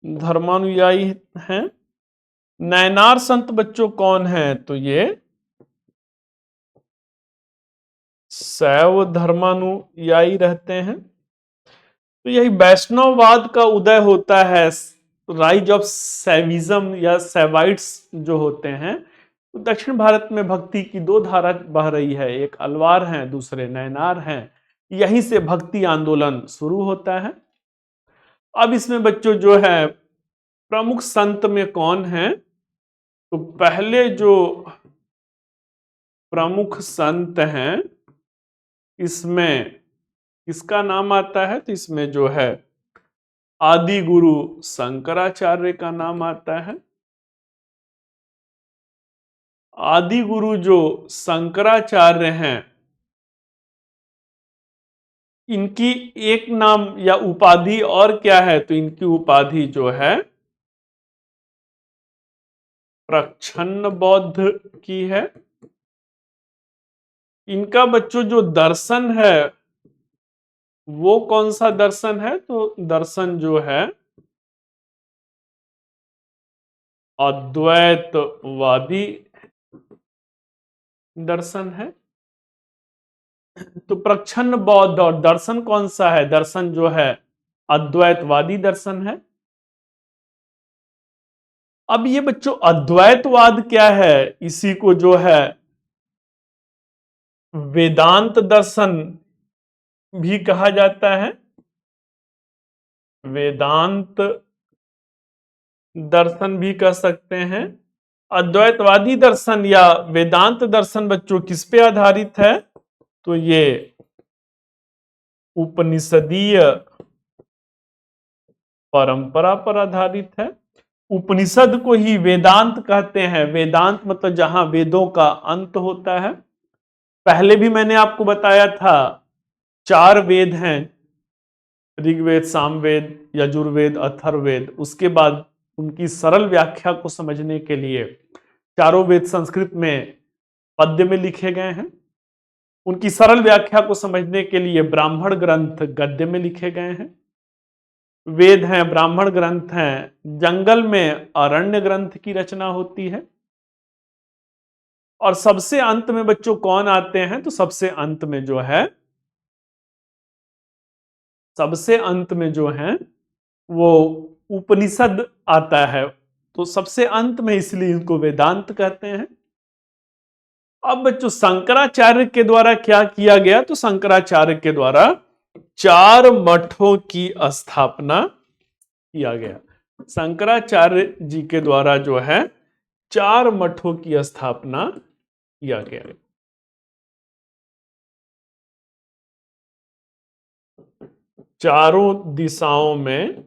धर्मानुयायी हैं। नैनार संत बच्चों कौन है? तो ये शैव धर्मानुयायी रहते हैं। तो यही वैष्णववाद का उदय होता है, राइज ऑफ सैविज्म या सैवाइट्स जो होते हैं। तो दक्षिण भारत में भक्ति की दो धारा बह रही है, एक अलवार है, दूसरे नैनार हैं। यहीं से भक्ति आंदोलन शुरू होता है। अब इसमें बच्चों जो है प्रमुख संत में कौन है? तो पहले जो प्रमुख संत हैं इसमें किसका नाम आता है? तो इसमें जो है आदि गुरु शंकराचार्य का नाम आता है। आदि गुरु जो शंकराचार्य हैं इनकी एक नाम या उपाधि और क्या है? तो इनकी उपाधि जो है प्रच्छन्न बौद्ध की है। इनका बच्चों जो दर्शन है वो कौन सा दर्शन है? तो दर्शन जो है अद्वैतवादी दर्शन है। तो प्रच्छन्न बौद्ध और दर्शन कौन सा है? दर्शन जो है अद्वैतवादी दर्शन है। अब ये बच्चों अद्वैतवाद क्या है? इसी को जो है वेदांत दर्शन भी कहा जाता है। वेदांत दर्शन भी कह सकते हैं। अद्वैतवादी दर्शन या वेदांत दर्शन बच्चों किस पे आधारित है? तो ये उपनिषदीय परंपरा पर आधारित है। उपनिषद को ही वेदांत कहते हैं। वेदांत मतलब जहां वेदों का अंत होता है। पहले भी मैंने आपको बताया था 4 वेद हैं, ऋग्वेद, सामवेद, यजुर्वेद, अथर्ववेद। उसके बाद उनकी सरल व्याख्या को समझने के लिए चारों वेद संस्कृत में पद्य में लिखे गए हैं। उनकी सरल व्याख्या को समझने के लिए ब्राह्मण ग्रंथ गद्य में लिखे गए हैं। वेद हैं, ब्राह्मण ग्रंथ हैं, जंगल में अरण्य ग्रंथ की रचना होती है। और सबसे अंत में बच्चों कौन आते हैं? तो सबसे अंत में जो है सबसे अंत में जो है वो उपनिषद आता है। तो सबसे अंत में इसलिए इनको वेदांत कहते हैं। अब बच्चों शंकराचार्य के द्वारा क्या किया गया? तो शंकराचार्य के द्वारा 4 मठों की स्थापना किया गया। शंकराचार्य जी के द्वारा जो है 4 मठों की स्थापना किया गया। चारों दिशाओं में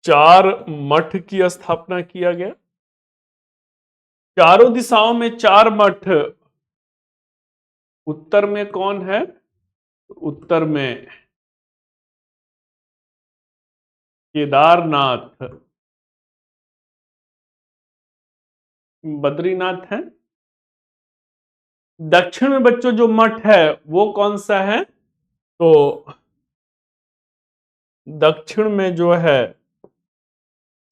4 मठ की स्थापना किया गया। चारों दिशाओं में 4 मठ। उत्तर में कौन है? उत्तर में केदारनाथ, बद्रीनाथ है। दक्षिण में बच्चों जो मठ है वो कौन सा है? तो दक्षिण में जो है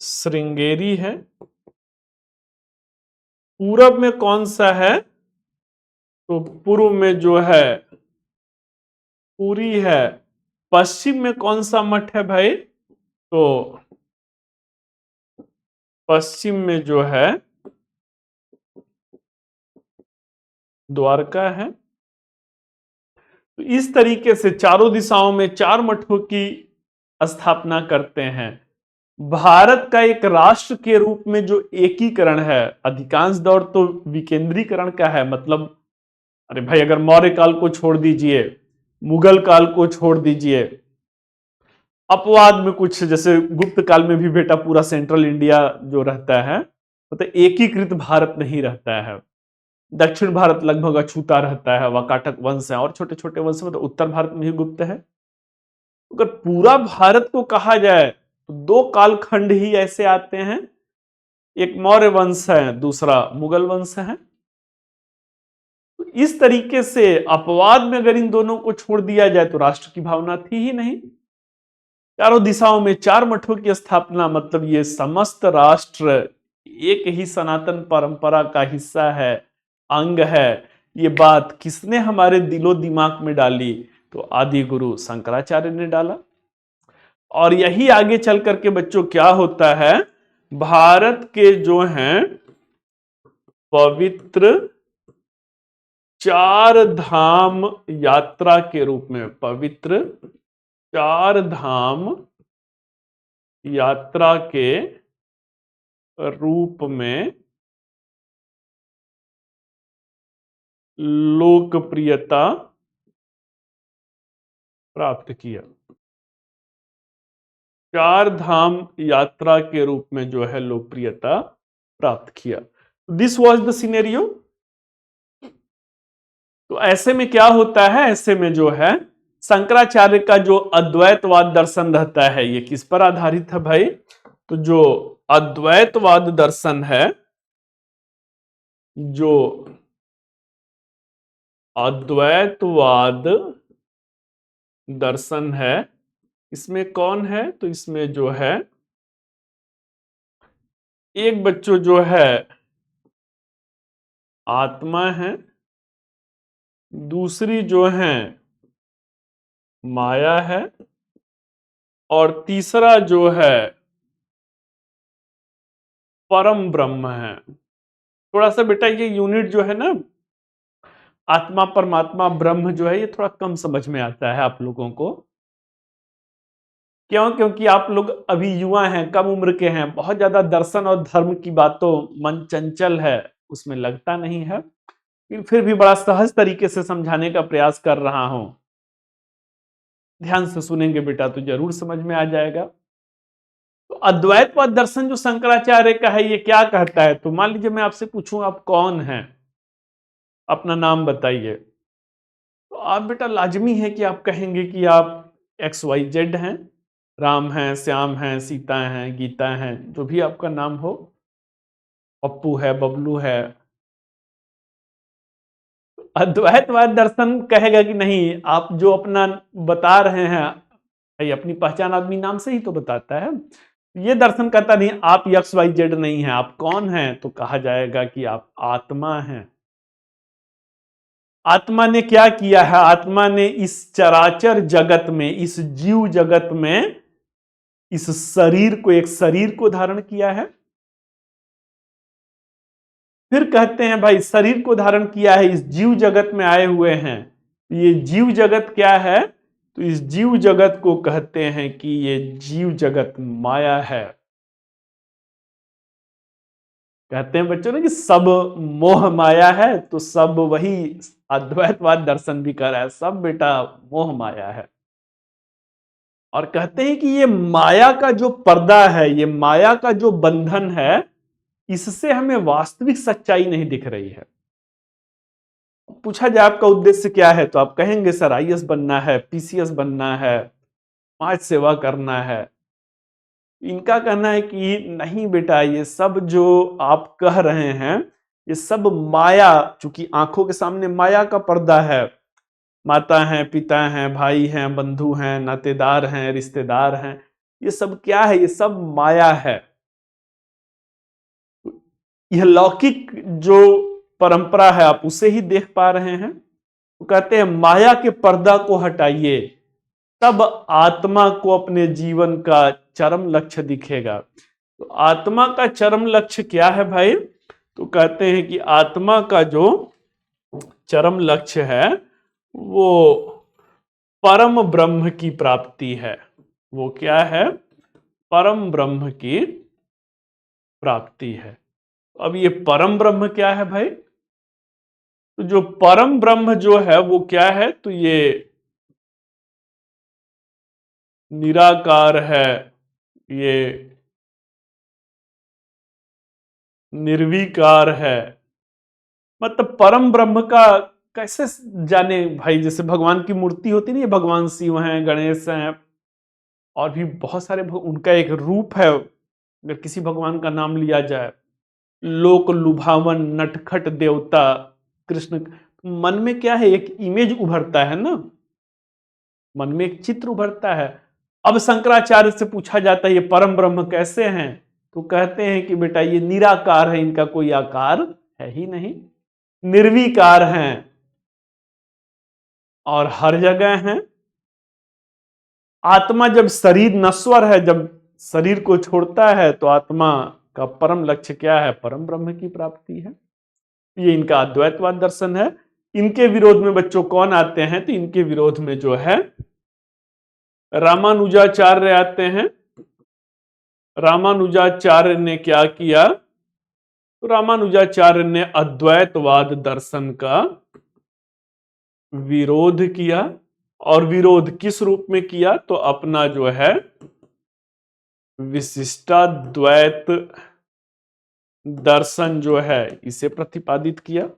श्रृंगेरी है, पूरब में कौन सा है, तो पूर्व में जो है पुरी है, पश्चिम में कौन सा मठ है भाई, तो पश्चिम में जो है द्वारका है। तो इस तरीके से चारों दिशाओं में 4 मठों की स्थापना करते हैं। भारत का एक राष्ट्र के रूप में जो एकीकरण है, अधिकांश दौर तो विकेंद्रीकरण का है, मतलब अरे भाई अगर मौर्य काल को छोड़ दीजिए, मुगल काल को छोड़ दीजिए, अपवाद में कुछ जैसे गुप्त काल में भी बेटा पूरा सेंट्रल इंडिया जो रहता है, मतलब एकीकृत भारत नहीं रहता है। दक्षिण भारत लगभग अछूता रहता है, वाकाटक वंश है और छोटे छोटे वंश, मतलब उत्तर भारत में ही गुप्त है। अगर पूरा भारत को कहा जाए तो 2 कालखंड ही ऐसे आते हैं, एक मौर्य वंश है, दूसरा मुगल वंश है। तो इस तरीके से अपवाद में अगर इन दोनों को छोड़ दिया जाए तो राष्ट्र की भावना थी ही नहीं। चारों दिशाओं में 4 मठों की स्थापना, मतलब ये समस्त राष्ट्र एक ही सनातन परंपरा का हिस्सा है, अंग है। ये बात किसने हमारे दिलो दिमाग में डाली, तो आदि गुरु शंकराचार्य ने डाला। और यही आगे चल करके बच्चों क्या होता है, भारत के जो हैं पवित्र 4 धाम यात्रा के रूप में, पवित्र 4 धाम यात्रा के रूप में लोकप्रियता प्राप्त किया। 4 धाम यात्रा के रूप में जो है लोकप्रियता प्राप्त किया। This was the scenario. तो ऐसे में क्या होता है, ऐसे में जो है शंकराचार्य का जो अद्वैतवाद दर्शन रहता है, ये किस पर आधारित है भाई, तो जो अद्वैतवाद दर्शन है, जो अद्वैतवाद दर्शन है, इसमें कौन है, तो इसमें जो है एक बच्चों जो है आत्मा है, दूसरी जो है माया है, और तीसरा जो है परम ब्रह्म है। थोड़ा सा बेटा ये यूनिट जो है ना, आत्मा परमात्मा ब्रह्म जो है, ये थोड़ा कम समझ में आता है आप लोगों को। क्यों? क्योंकि आप लोग अभी युवा हैं, कम उम्र के हैं, बहुत ज्यादा दर्शन और धर्म की बातों मन चंचल है, उसमें लगता नहीं है, लेकिन फिर भी बड़ा सहज तरीके से समझाने का प्रयास कर रहा हूं। ध्यान से सुनेंगे बेटा तो जरूर समझ में आ जाएगा। तो अद्वैतवाद दर्शन जो शंकराचार्य का है, ये क्या कहता है, तो मान लीजिए मैं आपसे पूछूं आप कौन हैं, अपना नाम बताइए, तो आप बेटा लाजमी है कि आप कहेंगे कि आप XYZ हैं, राम हैं, श्याम हैं, सीता हैं, गीता हैं, जो भी आपका नाम हो, पप्पू है, बबलू है। अद्वैतवाद दर्शन कहेगा कि नहीं, आप जो अपना बता रहे हैं भाई, अपनी पहचान आदमी नाम से ही तो बताता है। ये दर्शन कहता नहीं आप XYZ नहीं है, आप कौन हैं, तो कहा जाएगा कि आप आत्मा हैं। आत्मा ने क्या किया है, आत्मा ने इस चराचर जगत में, इस जीव जगत में, इस शरीर को, एक शरीर को धारण किया है। फिर कहते हैं भाई शरीर को धारण किया है, इस जीव जगत में आए हुए हैं। ये जीव जगत क्या है, तो इस जीव जगत को कहते हैं कि ये जीव जगत माया है। कहते हैं बच्चों ने कि सब मोह माया है, तो सब वही अद्वैतवाद दर्शन भी कर रहा है, सब बेटा मोह माया है। और कहते हैं कि ये माया का जो पर्दा है, ये माया का जो बंधन है, इससे हमें वास्तविक सच्चाई नहीं दिख रही है। पूछा जाए आपका उद्देश्य क्या है, तो आप कहेंगे सर IAS बनना है, PCS बनना है, समाज सेवा करना है। इनका कहना है कि नहीं बेटा, ये सब जो आप कह रहे हैं, ये सब माया, चूंकि आंखों के सामने माया का पर्दा है, माता हैं, पिता हैं, भाई हैं, बंधु हैं, नातेदार हैं, रिश्तेदार हैं, ये सब क्या है? ये सब माया है। यह लौकिक जो परंपरा है आप उसे ही देख पा रहे हैं। तो कहते हैं माया के पर्दा को हटाइए, तब आत्मा को अपने जीवन का चरम लक्ष्य दिखेगा। तो आत्मा का चरम लक्ष्य क्या है भाई? तो कहते हैं कि आत्मा का जो चरम लक्ष्य है वो परम ब्रह्म की प्राप्ति है। वो क्या है? परम ब्रह्म की प्राप्ति है। अब ये परम ब्रह्म क्या है भाई? तो जो परम ब्रह्म जो है वो क्या है? तो ये निराकार है, ये निर्विकार है। मतलब परम ब्रह्म का कैसे जाने भाई? जैसे भगवान की मूर्ति होती नहीं है, भगवान शिव हैं, गणेश हैं, और भी बहुत सारे उनका एक रूप है। अगर किसी भगवान का नाम लिया जाए, लोक लुभावन नटखट देवता कृष्ण, मन में क्या है? एक इमेज उभरता है ना, मन में एक चित्र उभरता है। अब शंकराचार्य से पूछा जाता है ये परम ब्रह्म कैसे हैं? तो कहते हैं कि बेटा ये निराकार है, इनका कोई आकार है ही नहीं, निर्विकार हैं और हर जगह हैं। आत्मा जब शरीर नश्वर है, जब शरीर को छोड़ता है, तो आत्मा का परम लक्ष्य क्या है? परम ब्रह्म की प्राप्ति है। ये इनका अद्वैतवाद दर्शन है। इनके विरोध में बच्चों कौन आते हैं? तो इनके विरोध में जो है रामानुजाचार्य आते हैं। रामानुजाचार्य ने क्या किया? तो रामानुजाचार्य ने अद्वैतवाद दर्शन का विरोध किया। और विरोध किस रूप में किया? तो अपना जो है विशिष्टाद्वैत दर्शन जो है इसे प्रतिपादित किया।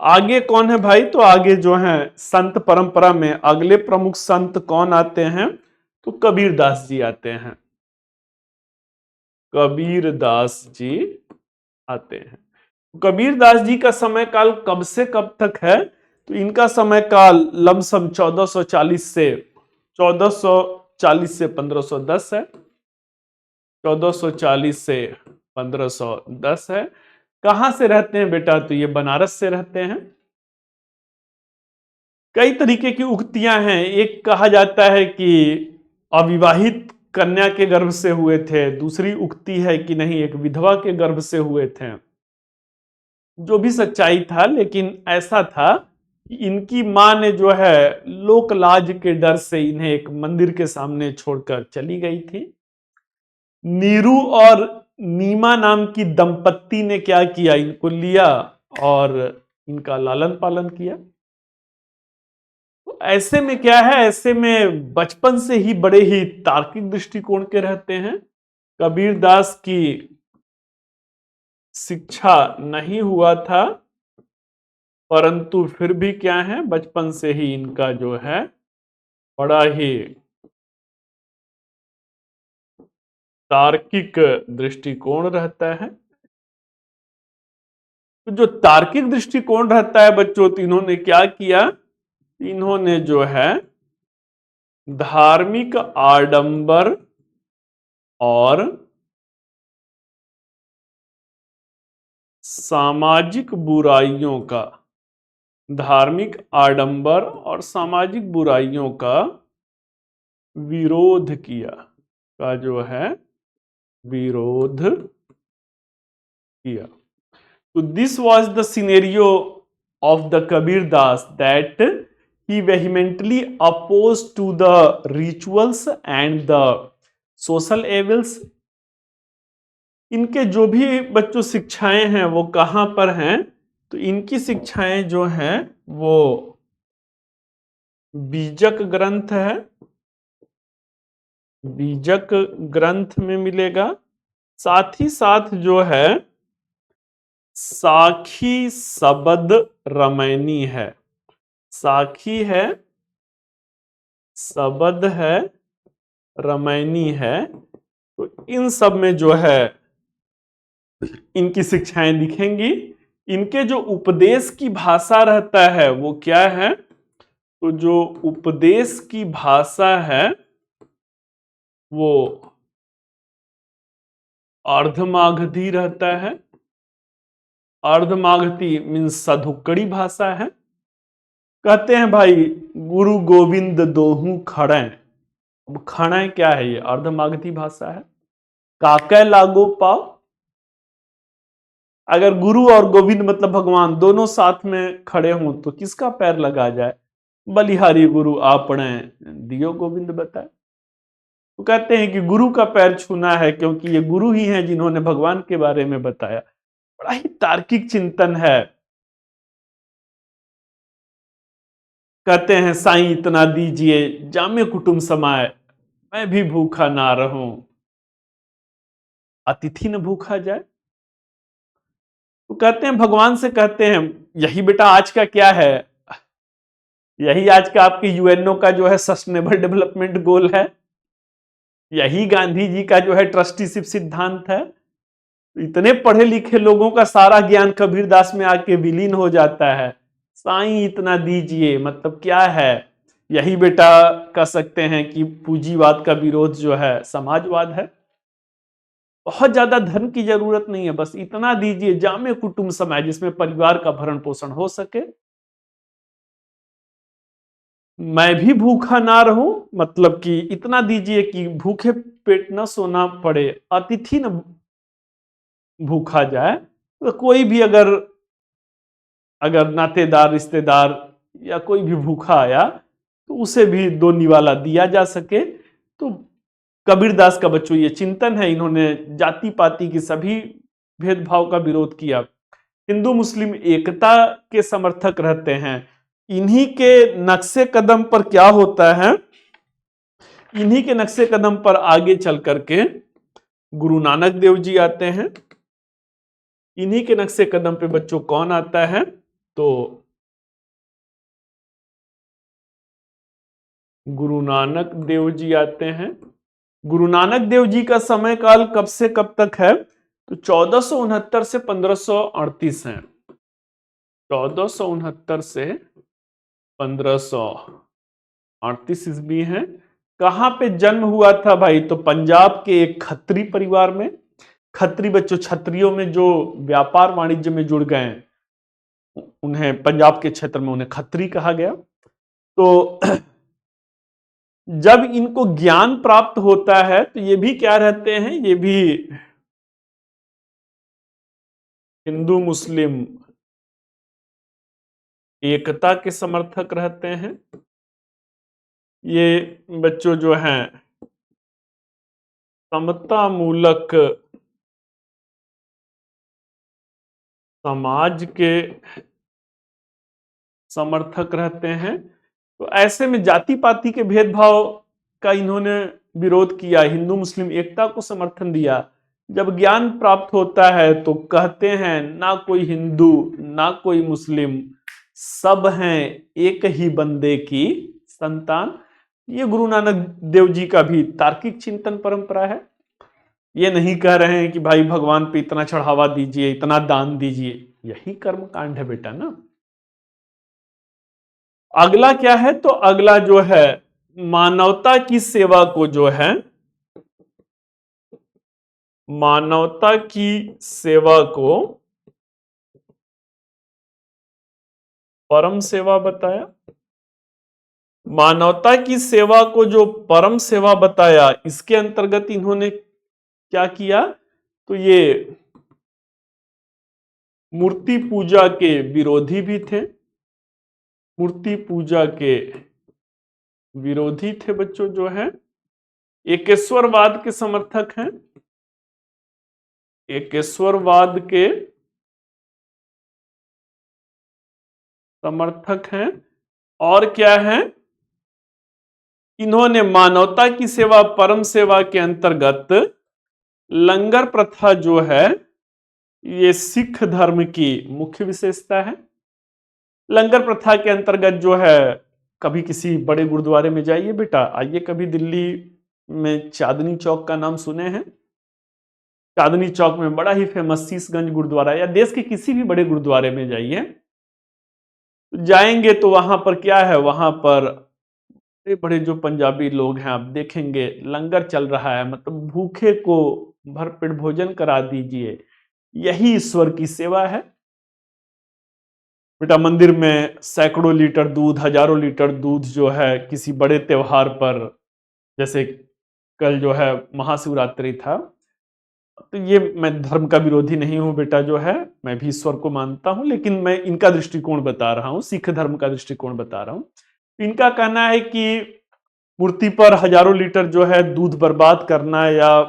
आगे कौन है भाई? तो आगे जो है संत परंपरा में अगले प्रमुख संत कौन आते हैं? तो कबीरदास जी आते हैं। कबीरदास जी आते हैं। कबीरदास जी का समय काल कब से कब तक है? तो इनका समय काल लमसम 1440 से 1510 है। 1440 से 1510 है। कहां से रहते हैं बेटा? तो ये बनारस से रहते हैं। कई तरीके की उक्तियां हैं। एक कहा जाता है कि अविवाहित कन्या के गर्भ से हुए थे, दूसरी उक्ति है कि नहीं एक विधवा के गर्भ से हुए थे। जो भी सच्चाई था, लेकिन ऐसा था कि इनकी मां ने जो है लोक लाज के डर से इन्हें एक मंदिर के सामने छोड़कर चली गई थी। नीरू और नीमा नाम की दंपत्ति ने क्या किया? इनको लिया और इनका लालन पालन किया। तो ऐसे में क्या है? ऐसे में बचपन से ही बड़े ही तार्किक दृष्टिकोण के रहते हैं। कबीरदास की शिक्षा नहीं हुआ था, परंतु फिर भी क्या है? बचपन से ही इनका जो है बड़ा ही तार्किक दृष्टिकोण रहता है। तो जो तार्किक दृष्टिकोण रहता है बच्चों, तो इन्होंने क्या किया? इन्होंने जो है धार्मिक आडंबर और सामाजिक बुराइयों का, धार्मिक आडंबर और सामाजिक बुराइयों का विरोध किया, का जो है विरोध किया। So this was the scenario of the Kabir Das, that he vehemently opposed to the rituals and the social evils. इनके जो भी बच्चों शिक्षाएं हैं वो कहां पर हैं? तो इनकी शिक्षाएं जो हैं वो बीजक ग्रंथ है, बीजक ग्रंथ में मिलेगा। साथ ही साथ जो है साखी शबद रमैनी है, साखी है, शबद है, रमैनी है। तो इन सब में जो है इनकी शिक्षाएं दिखेंगी। इनके जो उपदेश की भाषा रहता है वो क्या है? तो जो उपदेश की भाषा है वो अर्धमागधी रहता है। अर्धमागधी मीन्स सधुक्कड़ी भाषा है। कहते हैं भाई गुरु गोविंद दोहू खड़े। अब खड़े क्या है? ये अर्धमागधी भाषा है। काकै लागो पाओ। अगर गुरु और गोविंद मतलब भगवान दोनों साथ में खड़े हों तो किसका पैर लगा जाए? बलिहारी गुरु आपने दियो गोविंद बताए। तो कहते हैं कि गुरु का पैर छूना है क्योंकि ये गुरु ही हैं जिन्होंने भगवान के बारे में बताया। बड़ा ही तार्किक चिंतन है। कहते हैं साईं इतना दीजिए जामे कुटुंब समाए, मैं भी भूखा ना रहूं, अतिथि न भूखा जाए। तो कहते हैं भगवान से कहते हैं यही बेटा आज का क्या है, यही आज का आपके यूएनओ का जो है सस्टेनेबल डेवलपमेंट गोल है, यही गांधी जी का जो है ट्रस्टीशिप सिद्धांत है। इतने पढ़े लिखे लोगों का सारा ज्ञान कबीरदास में आके विलीन हो जाता है। साईं इतना दीजिए मतलब क्या है? यही बेटा कह सकते हैं कि पूंजीवाद का विरोध जो है समाजवाद है। बहुत ज्यादा धन की जरूरत नहीं है, बस इतना दीजिए जामे कुटुंब समाए जिसमें परिवार का भरण पोषण हो सके। मैं भी भूखा ना रहूं मतलब कि इतना दीजिए कि भूखे पेट न सोना पड़े, अतिथि न भूखा जाए। तो कोई भी अगर अगर नातेदार रिश्तेदार या कोई भी भूखा आया तो उसे भी दो निवाला दिया जा सके। तो कबीरदास का बच्चों ये चिंतन है। इन्होंने जाति पाति की सभी भेदभाव का विरोध किया। हिंदू मुस्लिम एकता के समर्थक रहते हैं। इन्हीं के नक्शे कदम पर क्या होता है, इन्हीं के नक्शे कदम पर आगे चल करके गुरु नानक देव जी आते हैं। इन्हीं के नक्शे कदम पे बच्चों कौन आता है? तो गुरु नानक देव जी आते हैं। गुरु नानक देव जी का समय काल कब से कब तक है? तो 1469 से 1538 है। 1469 से 1538 ईस्वी है। कहां पे जन्म हुआ था भाई? तो पंजाब के एक खत्री परिवार में। खत्री बच्चों क्षत्रियों में जो व्यापार वाणिज्य में जुड़ गए उन्हें पंजाब के क्षेत्र में उन्हें खत्री कहा गया। तो जब इनको ज्ञान प्राप्त होता है तो ये भी क्या रहते हैं? ये भी हिंदू मुस्लिम एकता के समर्थक रहते हैं। ये बच्चों जो हैं समता मूलक समाज के समर्थक रहते हैं। तो ऐसे में जाति पाति के भेदभाव का इन्होंने विरोध किया, हिंदू मुस्लिम एकता को समर्थन दिया। जब ज्ञान प्राप्त होता है तो कहते हैं ना कोई हिंदू ना कोई मुस्लिम, सब हैं एक ही बंदे की संतान। ये गुरु नानक देव जी का भी तार्किक चिंतन परंपरा है। ये नहीं कह रहे हैं कि भाई भगवान पे इतना चढ़ावा दीजिए, इतना दान दीजिए। यही कर्म कांड है बेटा ना। अगला क्या है? तो अगला जो है मानवता की सेवा को जो है, मानवता की सेवा को परम सेवा बताया। मानवता की सेवा को जो परम सेवा बताया, इसके अंतर्गत इन्होंने क्या किया? तो ये मूर्ति पूजा के विरोधी भी थे। मूर्ति पूजा के विरोधी थे बच्चों जो है। एकेश्वरवाद के समर्थक हैं। एकेश्वरवाद के समर्थक हैं। और क्या है? इन्होंने मानवता की सेवा परम सेवा के अंतर्गत लंगर प्रथा जो है ये सिख धर्म की मुख्य विशेषता है। लंगर प्रथा के अंतर्गत जो है, कभी किसी बड़े गुरुद्वारे में जाइए बेटा, आइए कभी दिल्ली में चांदनी चौक का नाम सुने हैं? चांदनी चौक में बड़ा ही फेमस शीशगंज गुरुद्वारा, या देश के किसी भी बड़े गुरुद्वारे में जाइए, जाएंगे तो वहां पर क्या है, वहां पर बड़े बड़े जो पंजाबी लोग हैं आप देखेंगे लंगर चल रहा है, मतलब भूखे को भरपेट भोजन करा दीजिए, यही ईश्वर की सेवा है। बेटा मंदिर में सैकड़ों लीटर दूध, हजारों लीटर दूध जो है किसी बड़े त्योहार पर, जैसे कल जो है महाशिवरात्रि था, तो ये मैं धर्म का विरोधी नहीं हूं बेटा, जो है मैं भी ईश्वर को मानता हूं, लेकिन मैं इनका दृष्टिकोण बता रहा हूं, सिख धर्म का दृष्टिकोण बता रहा हूं। इनका कहना है कि मूर्ति पर हजारों लीटर जो है दूध बर्बाद करना या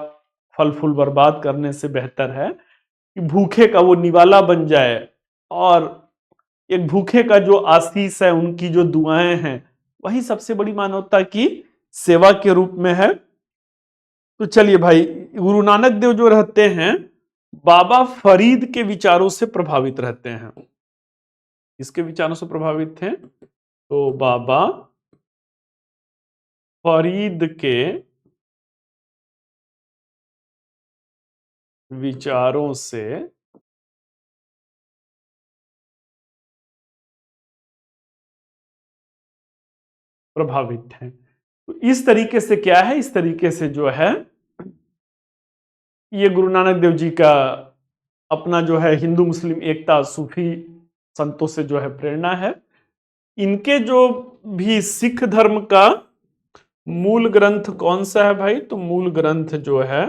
फल फूल बर्बाद करने से बेहतर है कि भूखे का वो निवाला बन जाए, और एक भूखे का जो आशीष है, उनकी जो दुआएं हैं, वही सबसे बड़ी मानवता की सेवा के रूप में है। तो चलिए भाई, गुरु नानक देव जो रहते हैं, बाबा फरीद के विचारों से प्रभावित रहते हैं। किसके विचारों से प्रभावित थे? तो बाबा फरीद के विचारों से प्रभावित हैं। तो इस तरीके से क्या है, इस तरीके से जो है ये गुरु नानक देव जी का अपना जो है हिंदू मुस्लिम एकता, सूफी संतों से जो है प्रेरणा है। इनके जो भी सिख धर्म का मूल ग्रंथ कौन सा है भाई? तो मूल ग्रंथ जो है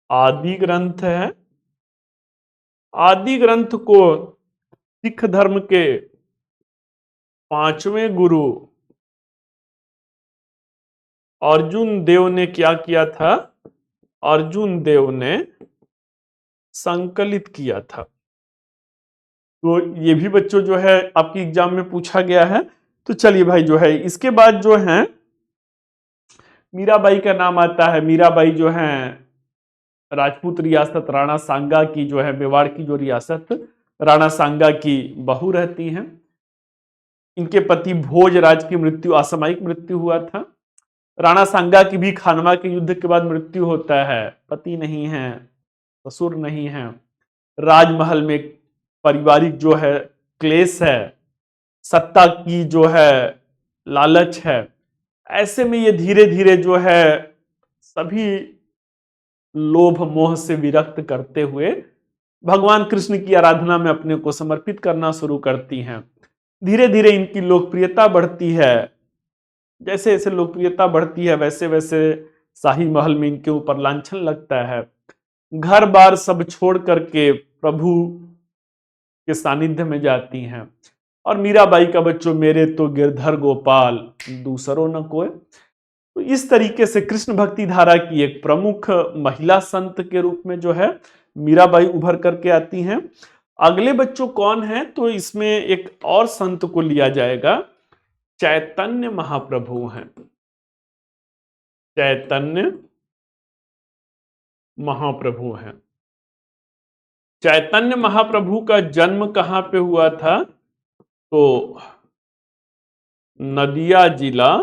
आदि ग्रंथ है। आदि ग्रंथ को सिख धर्म के पांचवें गुरु अर्जुन देव ने क्या किया था? अर्जुन देव ने संकलित किया था। तो ये भी बच्चों जो है आपकी एग्जाम में पूछा गया है। तो चलिए भाई, जो है इसके बाद जो है मीराबाई का नाम आता है। मीराबाई जो है राजपूत रियासत राणा सांगा की, जो है मेवाड़ की जो रियासत राणा सांगा की बहू रहती हैं। इनके पति भोजराज की मृत्यु, असामयिक मृत्यु हुआ था। राणा सांगा की भी खानवा के युद्ध के बाद मृत्यु होता है। पति नहीं है, ससुर नहीं है, राजमहल में पारिवारिक जो है क्लेश है, सत्ता की जो है लालच है। ऐसे में ये धीरे धीरे जो है सभी लोभ मोह से विरक्त करते हुए भगवान कृष्ण की आराधना में अपने को समर्पित करना शुरू करती हैं। धीरे धीरे इनकी लोकप्रियता बढ़ती है। जैसे जैसे लोकप्रियता बढ़ती है, वैसे वैसे शाही महल में इनके ऊपर लांछन लगता है। घर बार सब छोड़ करके प्रभु के सानिध्य में जाती हैं। और मीराबाई का बच्चों मेरे तो गिरधर गोपाल दूसरों न कोई। तो इस तरीके से कृष्ण भक्ति धारा की एक प्रमुख महिला संत के रूप में जो है मीराबाई उभर करके आती हैं। अगले बच्चों कौन है? तो इसमें एक और संत को लिया जाएगा, चैतन्य महाप्रभु हैं। चैतन्य महाप्रभु हैं। चैतन्य महाप्रभु का जन्म कहां पे हुआ था? तो नदिया जिला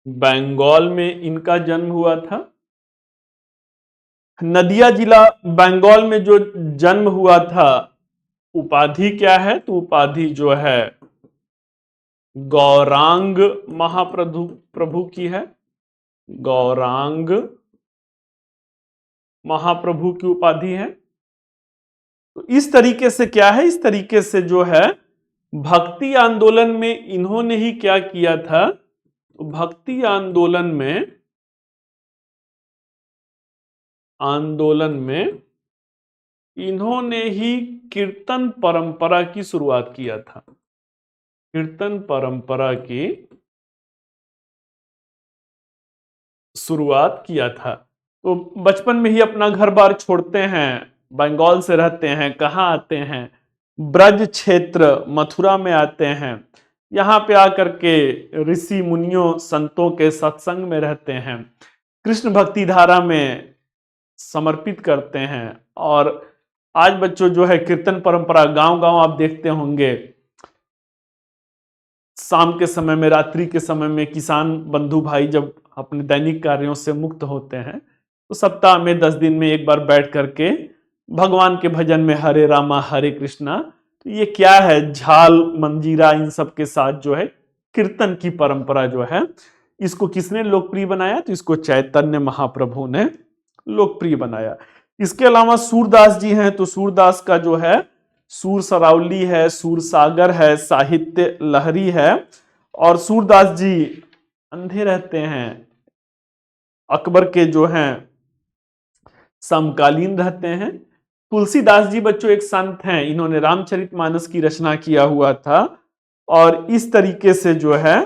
बंगाल में इनका जन्म हुआ था। नदिया जिला बंगाल में जो जन्म हुआ था, उपाधि क्या है? तो उपाधि जो है गौरांग महाप्रभु प्रभु की है। गौरांग महाप्रभु की उपाधि है। तो इस तरीके से क्या है, इस तरीके से जो है भक्ति आंदोलन में इन्होंने ही क्या किया था? तो भक्ति आंदोलन में इन्होंने ही कीर्तन परंपरा की शुरुआत किया था। कीर्तन परंपरा की शुरुआत किया था। तो बचपन में ही अपना घर बार छोड़ते हैं, बंगाल से रहते हैं, कहाँ आते हैं? ब्रज क्षेत्र मथुरा में आते हैं। यहाँ पे आकर के ऋषि मुनियों संतों के सत्संग में रहते हैं, कृष्ण भक्ति धारा में समर्पित करते हैं। और आज बच्चों जो है कीर्तन परंपरा गांव गांव आप देखते होंगे, शाम के समय में, रात्रि के समय में किसान बंधु भाई जब अपने दैनिक कार्यों से मुक्त होते हैं, तो सप्ताह में 10 दिन में एक बार बैठ करके भगवान के भजन में हरे रामा हरे कृष्णा। तो ये क्या है, झाल मंजीरा इन सब के साथ जो है कीर्तन की परंपरा जो है, इसको किसने लोकप्रिय बनाया? तो इसको चैतन्य महाप्रभु ने लोकप्रिय बनाया। इसके अलावा सूरदास जी हैं, तो सूरदास का जो है सूर सरावली है, सूर सागर है, साहित्य लहरी है। और सूरदास जी अंधे रहते हैं, अकबर के जो हैं समकालीन रहते हैं। तुलसीदास जी बच्चों एक संत हैं, इन्होंने रामचरितमानस की रचना किया हुआ था। और इस तरीके से जो है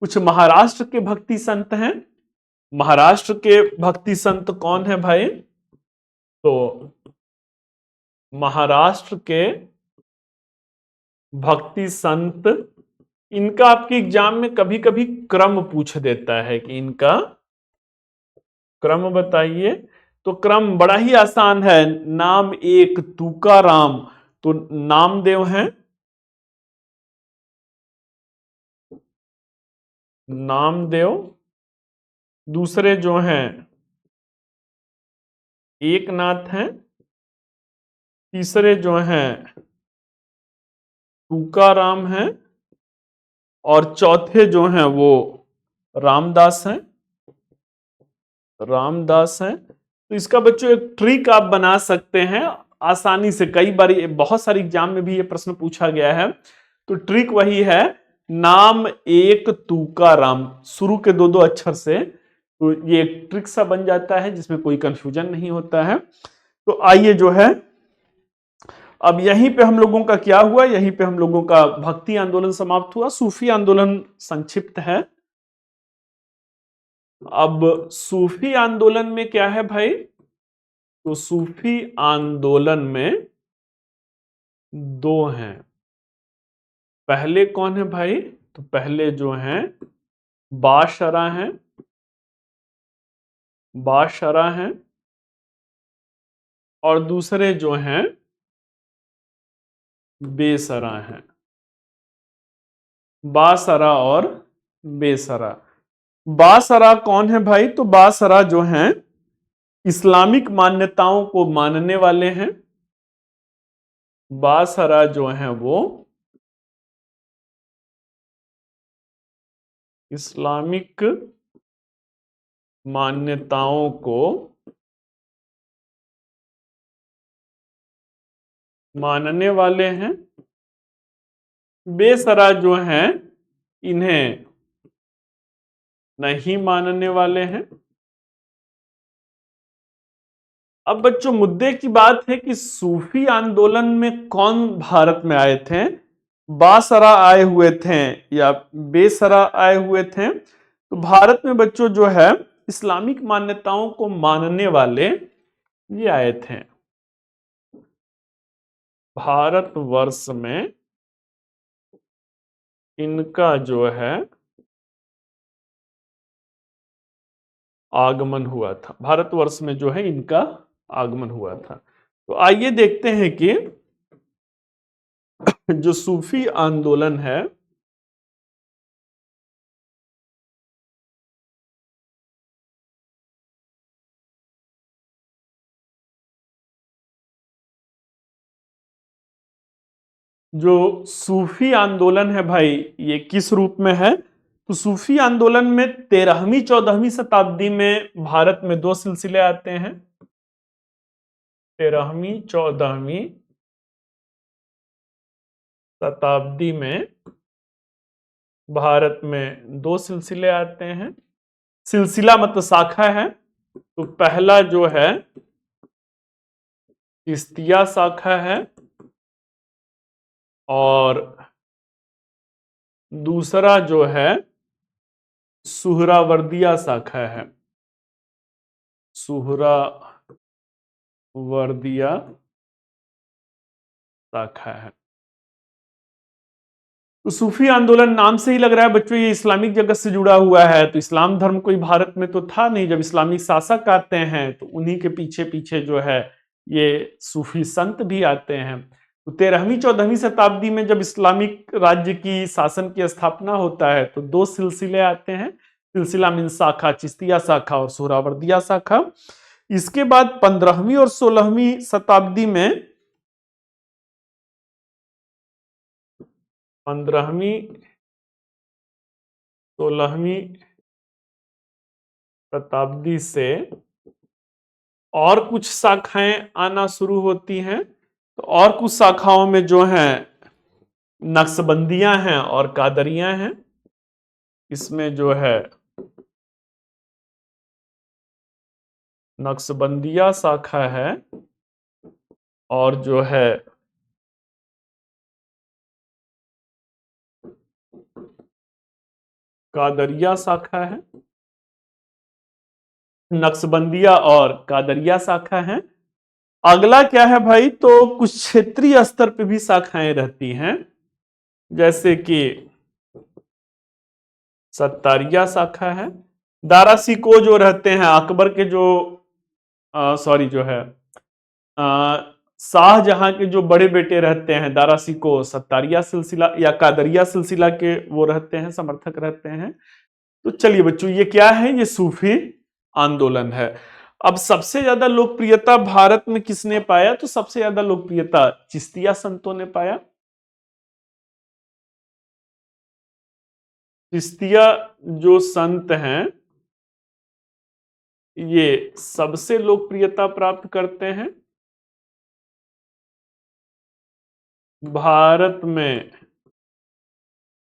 कुछ महाराष्ट्र के भक्ति संत हैं। महाराष्ट्र के भक्ति संत कौन है भाई? तो महाराष्ट्र के भक्ति संत, इनका आपके एग्जाम में कभी कभी क्रम पूछ देता है कि इनका क्रम बताइए। तो क्रम बड़ा ही आसान है, नाम एक तुकाराम, तो नामदेव हैं, नामदेव। दूसरे जो हैं एकनाथ हैं। तीसरे जो हैं तुकाराम हैं। और चौथे जो हैं वो रामदास हैं, रामदास हैं। तो इसका बच्चों एक ट्रिक आप बना सकते हैं आसानी से, कई बार बहुत सारे एग्जाम में भी ये प्रश्न पूछा गया है। तो ट्रिक वही है, नाम एक तुकाराम, शुरू के दो दो अक्षर से। तो ये एक ट्रिक सा बन जाता है जिसमें कोई कंफ्यूजन नहीं होता है। तो आइए जो है अब यहीं पे हम लोगों का क्या हुआ, यहीं पे हम लोगों का भक्ति आंदोलन समाप्त हुआ। सूफी आंदोलन संक्षिप्त है। अब सूफी आंदोलन में क्या है भाई? तो सूफी आंदोलन में दो हैं। पहले कौन है भाई? तो पहले जो हैं बाशरा हैं, बाशरा हैं। और दूसरे जो हैं बेसरा हैं, बासरा और बेसरा। बासरा कौन है भाई? तो बासरा जो हैं इस्लामिक मान्यताओं को मानने वाले हैं। बासरा जो हैं वो इस्लामिक मान्यताओं को मानने वाले हैं। बेसरा जो हैं इन्हें नहीं मानने वाले हैं। अब बच्चों मुद्दे की बात है कि सूफी आंदोलन में कौन भारत में आए थे? बासरा आए हुए थे या बेसरा आए हुए थे? तो भारत में बच्चों जो है इस्लामिक मान्यताओं को मानने वाले ये आए थे। भारतवर्ष में इनका जो है आगमन हुआ था, भारतवर्ष में जो है इनका आगमन हुआ था। तो आइए देखते हैं कि जो सूफी आंदोलन है जो सूफी आंदोलन है भाई, ये किस रूप में है? तो सूफी आंदोलन में 13वीं 14वीं शताब्दी में भारत में दो सिलसिले आते हैं। 13वीं 14वीं शताब्दी में भारत में दो सिलसिले आते हैं। सिलसिला मतलब शाखा है। तो पहला जो है चिश्तिया शाखा है और दूसरा जो है सुहरावर्दिया शाखा है, सुहरावर्दिया शाखा है। तो सूफी आंदोलन नाम से ही लग रहा है बच्चों ये इस्लामिक जगत से जुड़ा हुआ है। तो इस्लाम धर्म कोई भारत में तो था नहीं, जब इस्लामिक शासक आते हैं तो उन्हीं के पीछे पीछे जो है ये सूफी संत भी आते हैं। तो 13वीं 14वीं शताब्दी में जब इस्लामिक राज्य की शासन की स्थापना होता है तो दो सिलसिले आते हैं। सिलसिला मीन शाखा, चिश्तिया शाखा और सुहरावर्दिया शाखा। इसके बाद 15वीं और 16वीं शताब्दी में 15वीं 16वीं शताब्दी से और कुछ शाखाएं आना शुरू होती हैं। तो और कुछ शाखाओं में जो है नक्शबंदियां हैं और कादरियां हैं। इसमें जो है नक्शबंदिया शाखा है और जो है कादरिया शाखा है। नक्शबंदिया और कादरिया शाखा है। अगला क्या है भाई, तो कुछ क्षेत्रीय स्तर पे भी शाखाएं रहती हैं, जैसे कि सत्तारिया शाखा है। दारा सिको जो रहते हैं अकबर के जो सॉरी जो है शाहजहां के जो बड़े बेटे रहते हैं दारा सिको सत्तारिया सिलसिला या कादरिया सिलसिला के वो रहते हैं, समर्थक रहते हैं। तो चलिए बच्चों, ये क्या है, ये सूफी आंदोलन है। अब सबसे ज्यादा लोकप्रियता भारत में किसने पाया, तो सबसे ज्यादा लोकप्रियता चिश्तिया संतों ने पाया। चिश्तिया जो संत हैं ये सबसे लोकप्रियता प्राप्त करते हैं भारत में,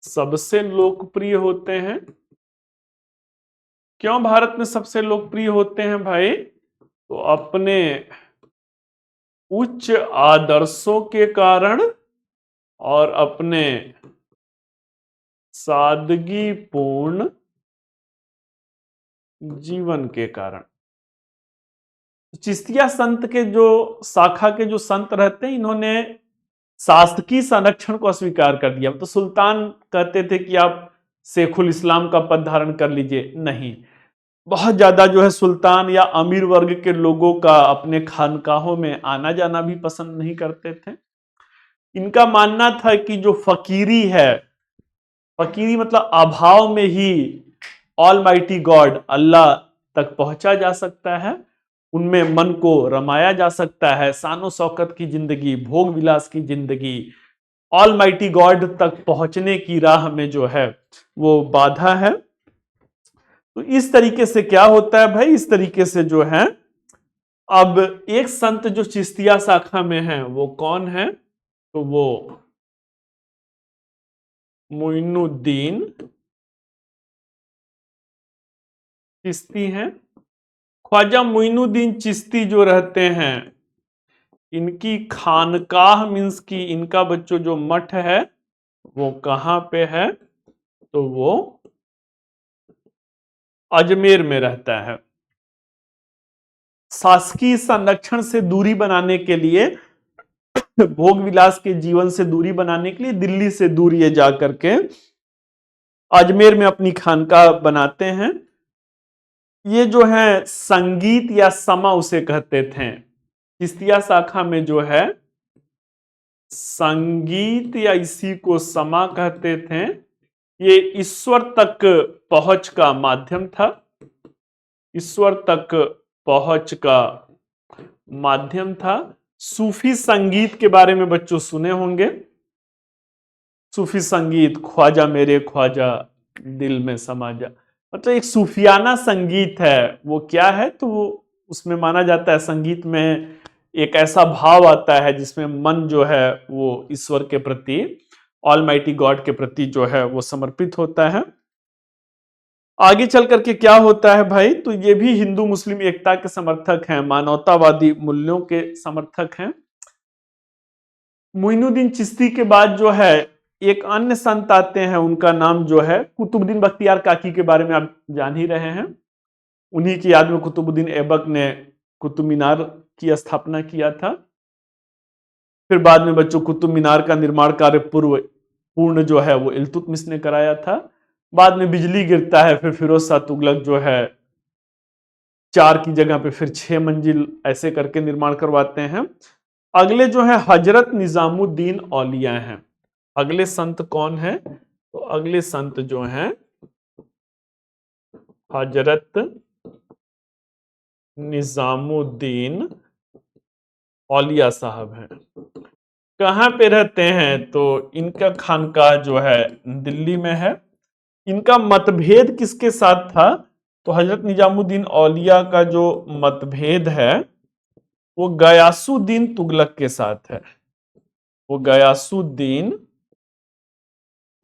सबसे लोकप्रिय होते हैं। क्यों भारत में सबसे लोकप्रिय होते हैं भाई, तो अपने उच्च आदर्शों के कारण और अपने सादगीपूर्ण जीवन के कारण। चिश्तिया संत के जो शाखा के जो संत रहते हैं, इन्होंने शासकीय संरक्षण को अस्वीकार कर दिया। तो सुल्तान कहते थे कि आप शेखुल इस्लाम का पद धारण कर लीजिए, नहीं। बहुत ज्यादा जो है सुल्तान या अमीर वर्ग के लोगों का अपने खानकाहों में आना जाना भी पसंद नहीं करते थे। इनका मानना था कि जो फकीरी है, फकीरी मतलब अभाव में ही ऑल माइटी गॉड अल्लाह तक पहुंचा जा सकता है, उनमें मन को रमाया जा सकता है। शानो शौकत की जिंदगी, भोग विलास की जिंदगी, ऑल माइटी गॉड तक पहुंचने की राह में जो है वो बाधा है। तो इस तरीके से क्या होता है भाई, इस तरीके से जो है अब एक संत जो चिश्तिया शाखा में है वो कौन है, तो वो मोइनुद्दीन चिश्ती हैं। ख्वाजा मोइनुद्दीन चिश्ती जो रहते हैं, इनकी खानकाह मीन्स की इनका बच्चों जो मठ है वो कहां पे है, तो वो अजमेर में रहता है। शासकीय संरक्षण से दूरी बनाने के लिए, भोग विलास के जीवन से दूरी बनाने के लिए दिल्ली से दूर ये जाकर के अजमेर में अपनी खानका बनाते हैं। ये जो है संगीत या समा उसे कहते थे। चिश्तिया शाखा में जो है संगीत या इसी को समा कहते थे। ये ईश्वर तक पहुंच का माध्यम था, ईश्वर तक पहुंच का माध्यम था। सूफी संगीत के बारे में बच्चों सुने होंगे। सूफी संगीत, ख्वाजा मेरे ख्वाजा दिल में समा जा, मतलब एक सूफियाना संगीत है। वो क्या है, तो वो उसमें माना जाता है संगीत में एक ऐसा भाव आता है जिसमें मन जो है वो ईश्वर के प्रति, ऑलमाइटी गॉड के प्रति जो है वो समर्पित होता है। आगे चल करके क्या होता है भाई, तो ये भी हिंदू मुस्लिम एकता के समर्थक हैं, मानवतावादी मूल्यों के समर्थक हैं। मोइनुद्दीन चिश्ती के बाद जो है एक अन्य संत आते हैं, उनका नाम जो है कुतुबुद्दीन बख्तियार काकी के बारे में आप जान ही रहे हैं। उन्हीं की याद में कुतुबुद्दीन ऐबक ने कुतुब मीनार की स्थापना किया था। फिर बाद में बच्चों कुतुब मीनार का निर्माण कार्य पूर्ण जो है वो इल्तुतमिश ने कराया था। बाद में बिजली गिरता है, फिर फिरोज शाह तुगलक जो है 4 की जगह पे फिर 6 मंजिल ऐसे करके निर्माण करवाते हैं। अगले जो है हजरत निजामुद्दीन औलिया हैं। अगले संत कौन है, तो अगले संत जो हैं हजरत निजामुद्दीन औलिया साहब हैं। कहाँ पे रहते हैं? तो इनका खानकाह जो है दिल्ली में है। इनका मतभेद किसके साथ था? तो हजरत निजामुद्दीन औलिया का जो मतभेद है वो गयासुद्दीन तुगलक के साथ है। वो गयासुद्दीन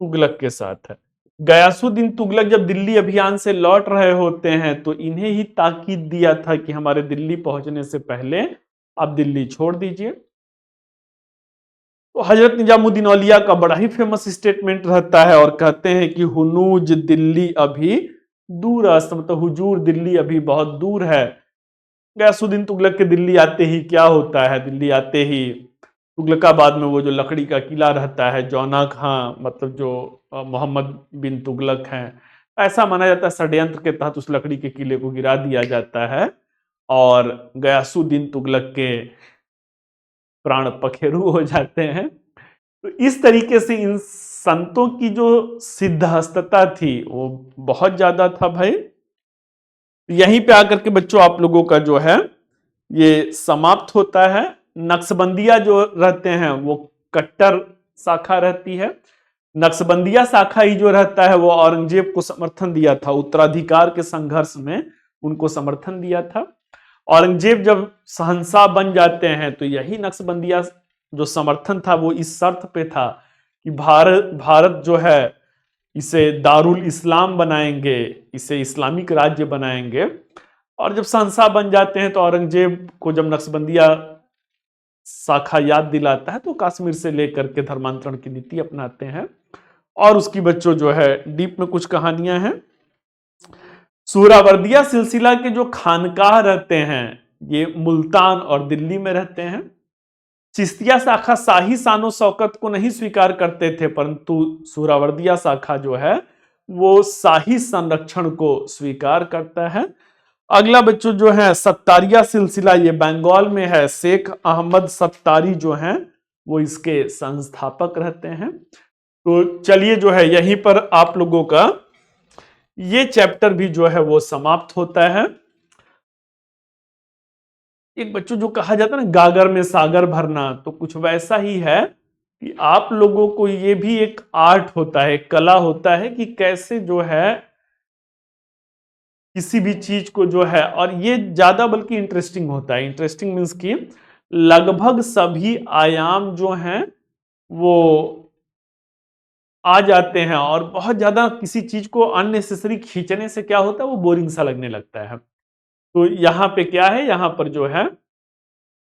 तुगलक के साथ है। गयासुद्दीन तुगलक जब दिल्ली अभियान से लौट रहे होते हैं तो इन्हें ही ताकीद दिया था कि हमारे दिल्ली पहुंचने से पहले आप दिल्ली छोड़ दीजिए। तो हजरत निजामुद्दीन औलिया का बड़ा ही फेमस स्टेटमेंट रहता है और कहते हैं कि हुनूज दिल्ली अभी दूर अस्त, मतलब हुजूर दिल्ली अभी बहुत दूर है। गयासुद्दीन तुगलक के दिल्ली आते ही क्या होता है? दिल्ली आते ही तुगलकाबाद में वो जो लकड़ी का किला रहता है, जौना खां मतलब जो मोहम्मद बिन तुगलक हैं, ऐसा माना जाता है षड्यंत्र के तहत उस लकड़ी के किले को गिरा दिया जाता है और गयासुद्दीन तुगलक के प्राण पखेरु हो जाते हैं। तो इस तरीके से इन संतों की जो सिद्धहस्तता थी वो बहुत ज्यादा था भाई। यहीं पे आकर के बच्चों आप लोगों का जो है ये समाप्त होता है। नक्शबंदिया जो रहते हैं वो कट्टर शाखा रहती है। नक्शबंदिया शाखा ही जो रहता है वो औरंगजेब को समर्थन दिया था, उत्तराधिकार के संघर्ष में उनको समर्थन दिया था। औरंगजेब जब शहंशाह बन जाते हैं तो यही नक्शबंदिया जो समर्थन था वो इस शर्त पे था कि भारत भारत जो है इसे दारुल इस्लाम बनाएंगे, इसे इस्लामिक राज्य बनाएंगे। और जब शहंशाह बन जाते हैं तो औरंगजेब को जब नक्शबंदिया शाखा याद दिलाता है तो कश्मीर से लेकर के धर्मांतरण की नीति अपनाते हैं। और उसकी बच्चों जो है डीप में कुछ कहानियां हैं। सुहरावर्दिया सिलसिला के जो खानकाह रहते हैं ये मुल्तान और दिल्ली में रहते हैं। चिश्तिया शाखा शाही शानो शौकत को नहीं स्वीकार करते थे, परंतु सुहरावर्दिया शाखा जो है वो शाही संरक्षण को स्वीकार करता है। अगला बच्चों जो है सत्तारिया सिलसिला, ये बंगाल में है। शेख अहमद सत्तारी जो हैं वो इसके संस्थापक रहते हैं। तो चलिए जो है यहीं पर आप लोगों का ये चैप्टर भी जो है वो समाप्त होता है। एक बच्चों जो कहा जाता है ना गागर में सागर भरना, तो कुछ वैसा ही है कि आप लोगों को ये भी एक आर्ट होता है, कला होता है कि कैसे जो है किसी भी चीज को जो है, और ये ज्यादा बल्कि इंटरेस्टिंग होता है। इंटरेस्टिंग मीन्स कि लगभग सभी आयाम जो हैं वो आ जाते हैं और बहुत ज्यादा किसी चीज को अननेसेसरी खींचने से क्या होता है वो बोरिंग सा लगने लगता है। तो यहाँ पे क्या है, यहाँ पर जो है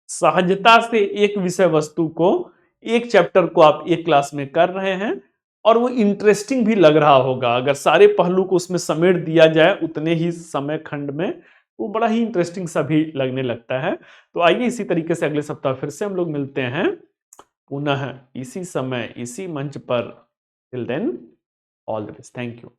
सहजता से एक विषय वस्तु को, एक चैप्टर को आप एक क्लास में कर रहे हैं और वो इंटरेस्टिंग भी लग रहा होगा। अगर सारे पहलू को उसमें समेट दिया जाए उतने ही समय खंड में, वो बड़ा ही इंटरेस्टिंग सा भी लगने लगता है। तो आइए इसी तरीके से अगले सप्ताह फिर से हम लोग मिलते हैं पुनः इसी समय इसी मंच पर। Till then all the best, thank you.